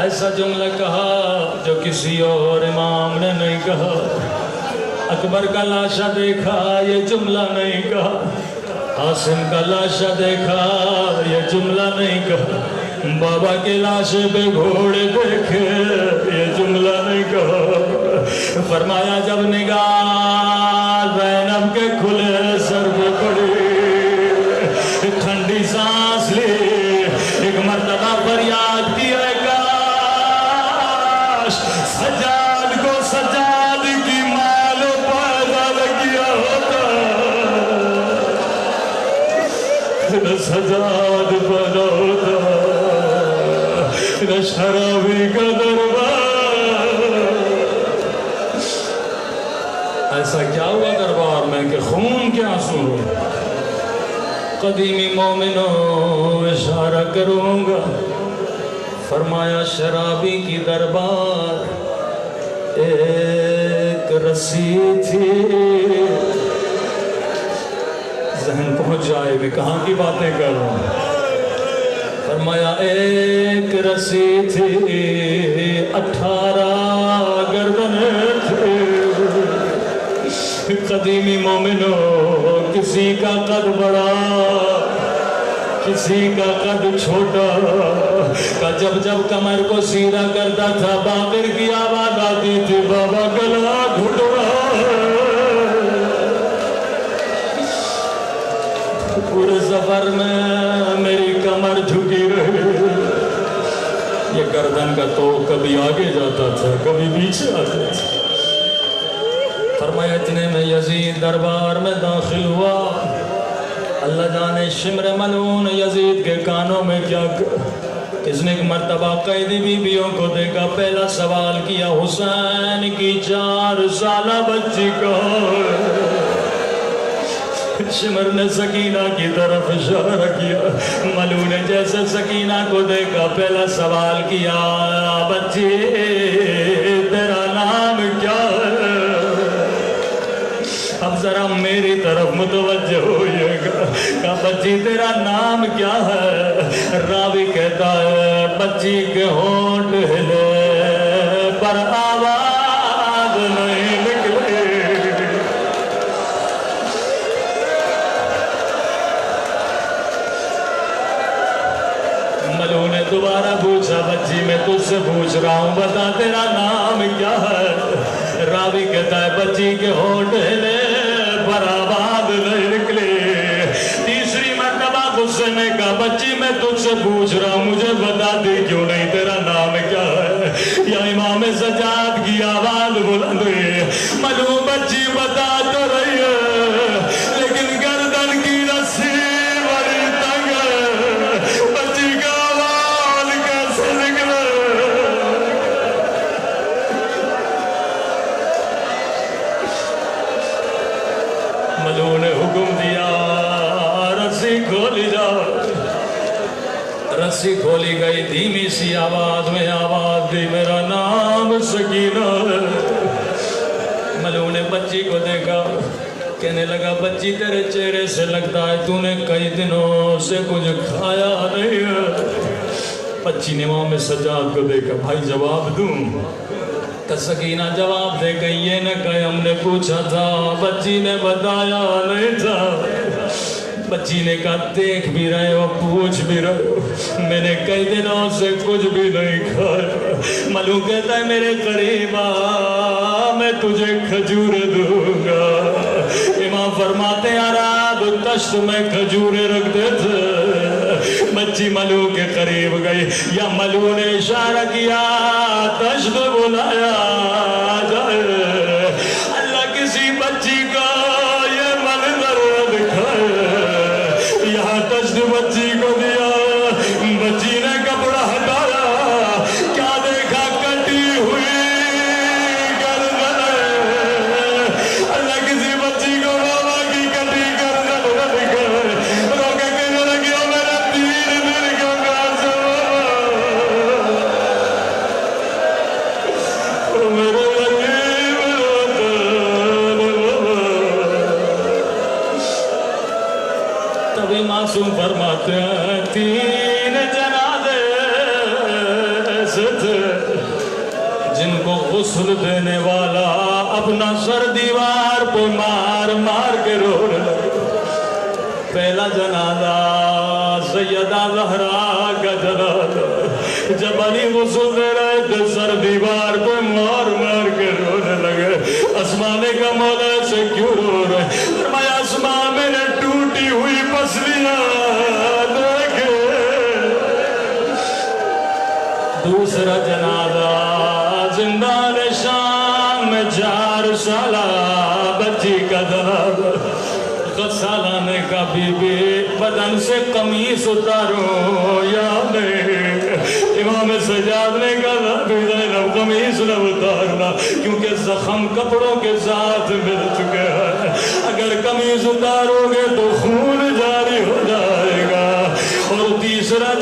ایسا جملہ کہا جو کسی اور امام نے نہیں کہا، اکبر کا لاشا دیکھا یہ جملہ نہیں کہا، عاصم کا لاشا دیکھا یہ جملہ نہیں کہا، بابا کے لاشے پہ گھوڑے دیکھے یہ جملہ نہیں کہا۔ فرمایا جب نگاہ زینب کے کھلے سر پہ پڑی، ٹھنڈی سانس لی، ایک مرتبہ فریاد کی ہے کاش سجاد کو سجاد کی مالو پیدا کیا ہوتا، نہ سجاد پیدا ہوتا، نہ شرابی کا دربار۔ ایسا کیا ہوا دربار میں کہ خون کے آنسو ہوئے؟ قدیمی مومنوں اشارہ کروں گا، فرمایا شرابی کی دربار ایک رسی تھی، ذہن پہنچ جائے میں کہاں کی باتیں کر رہا ہوں۔ فرمایا ایک رسی تھی 18 گردنیں تھی۔ قدیمی مومنوں کسی کا قد بڑا کسی کا قد چھوٹا، کا جب جب کمر کو سیدھا کرتا تھا باقر کی آواز آتی تھی بابا گلا گھٹ رہا ہے۔ پورے سفر میں میری کمر جھکی رہی، یہ گردن کا تو کبھی آگے جاتا تھا کبھی پیچھے آتا تھا۔ فرمایا اتنے میں یزید دربار میں داخل ہوا، اللہ جانے شمر ملعون یزید کے کانوں میں کیا اس نے ایک مرتبہ قیدی بیویوں کو دیکھا، پہلا سوال کیا حسین کی 4 سالہ بچی کو۔ شمر نے سکینہ کی طرف اشارہ کیا، ملعون نے جیسے سکینہ کو دیکھا پہلا سوال کیا بچی تیرا نام کیا ہے؟ اب ذرا میری طرف متوجہ ہوئیے گا، کہا بچی تیرا نام کیا ہے؟ راوی کہتا ہے بچی کے ہونٹ ہلے پر آواز نہیں نکلی۔ ملعون نے دوبارہ پوچھا بچی میں تجھ سے پوچھ رہا ہوں بتا تیرا نام کیا ہے؟ راوی کہتا ہے بچی کے ہونٹ ہلے پر آواز نہیں نکلی۔ تیسری مرتبہ غصے میں کہا بچی میں تجھ سے پوچھ رہا ہوں مجھے بتا دی کیوں نہیں تیرا نام کیا ہے؟ یا امام سجاد کی آواز بلند ہوئی، ملعون بچی بتا تو رہی ہے لیکن گردن کی رسی بڑی تنگ ہے، بچی کا آواز کیسے نکلے؟ ملعون نے حکم دیا رسی کھولی جاؤ۔ رسی کھولی گئی، دھیمی سی آواز میں آواز دی میرا نام سکینہ ہے۔ ملعون نے بچی کو دیکھا، کہنے لگا بچی تیرے چہرے سے لگتا ہے تو نے کئی دنوں سے کچھ کھایا نہیں ہے۔ بچی نے امام سجاد کو دیکھا، بھائی جواب دوں؟ کہ سکینہ جواب دے گئی یہ نہ کہ ہم نے پوچھا تھا، بچی نے بتایا نہیں تھا۔ بچی نے کہا دیکھ بھی رہے ہو پوچھ بھی رہے ہو، میں نے کئی دنوں سے کچھ بھی نہیں کھایا۔ ملعون کہتا ہے میرے قریب آ میں تجھے کھجور دوں گا۔ امام فرماتے ہیں عرب تشت میں کھجوریں رکھتے تھے۔ بچی ملعون کے قریب گئی، یا ملعون نے اشارہ کیا تشت بلایا جائے۔ اللہ کسی بچی کا یہ منظر دکھائے، یہاں تشت بچی کو دیا، بچی نے کپڑا ہٹایا، کیا دیکھا کٹی ہوئی گردن۔ اللہ کسی بچی کو بابا کی کٹی گردن نہ دکھائے، روکے کہنے لگی او میرا تیر دل کا قاسم، او میرے غریب وطن۔ معصوم فرماتے ہیں 3 جنازے ایسے تھے جن کو غسل دینے والا اپنا سر دیوار پہ مار مار کے رونے لگے. پہلا جنازہ سیدہ زہرا کا جنازہ. جب علی غسل دے رہے تھے سر دیوار پہ مار مار کے رونے لگے. اسماء نے کہا مولا سے کیوں رو رہے؟ فرمایا اسماء میں نے ٹوٹی ہوئی پسلیاں دیکھے. دوسرا جنازہ زندان شام میں 4 سالہ بچی کا جنازہ. غسالہ نے کہا بی بی بدن سے قمیص اتارو یا نہیں. امام سجاد نے کہا زینب قمیص نہ اتارنا کیونکہ زخم کپڑوں کے ساتھ مل چکے ہیں. اگر قمیص اتارو گے تو خون جاری ہو جائے گا. اور تیسرا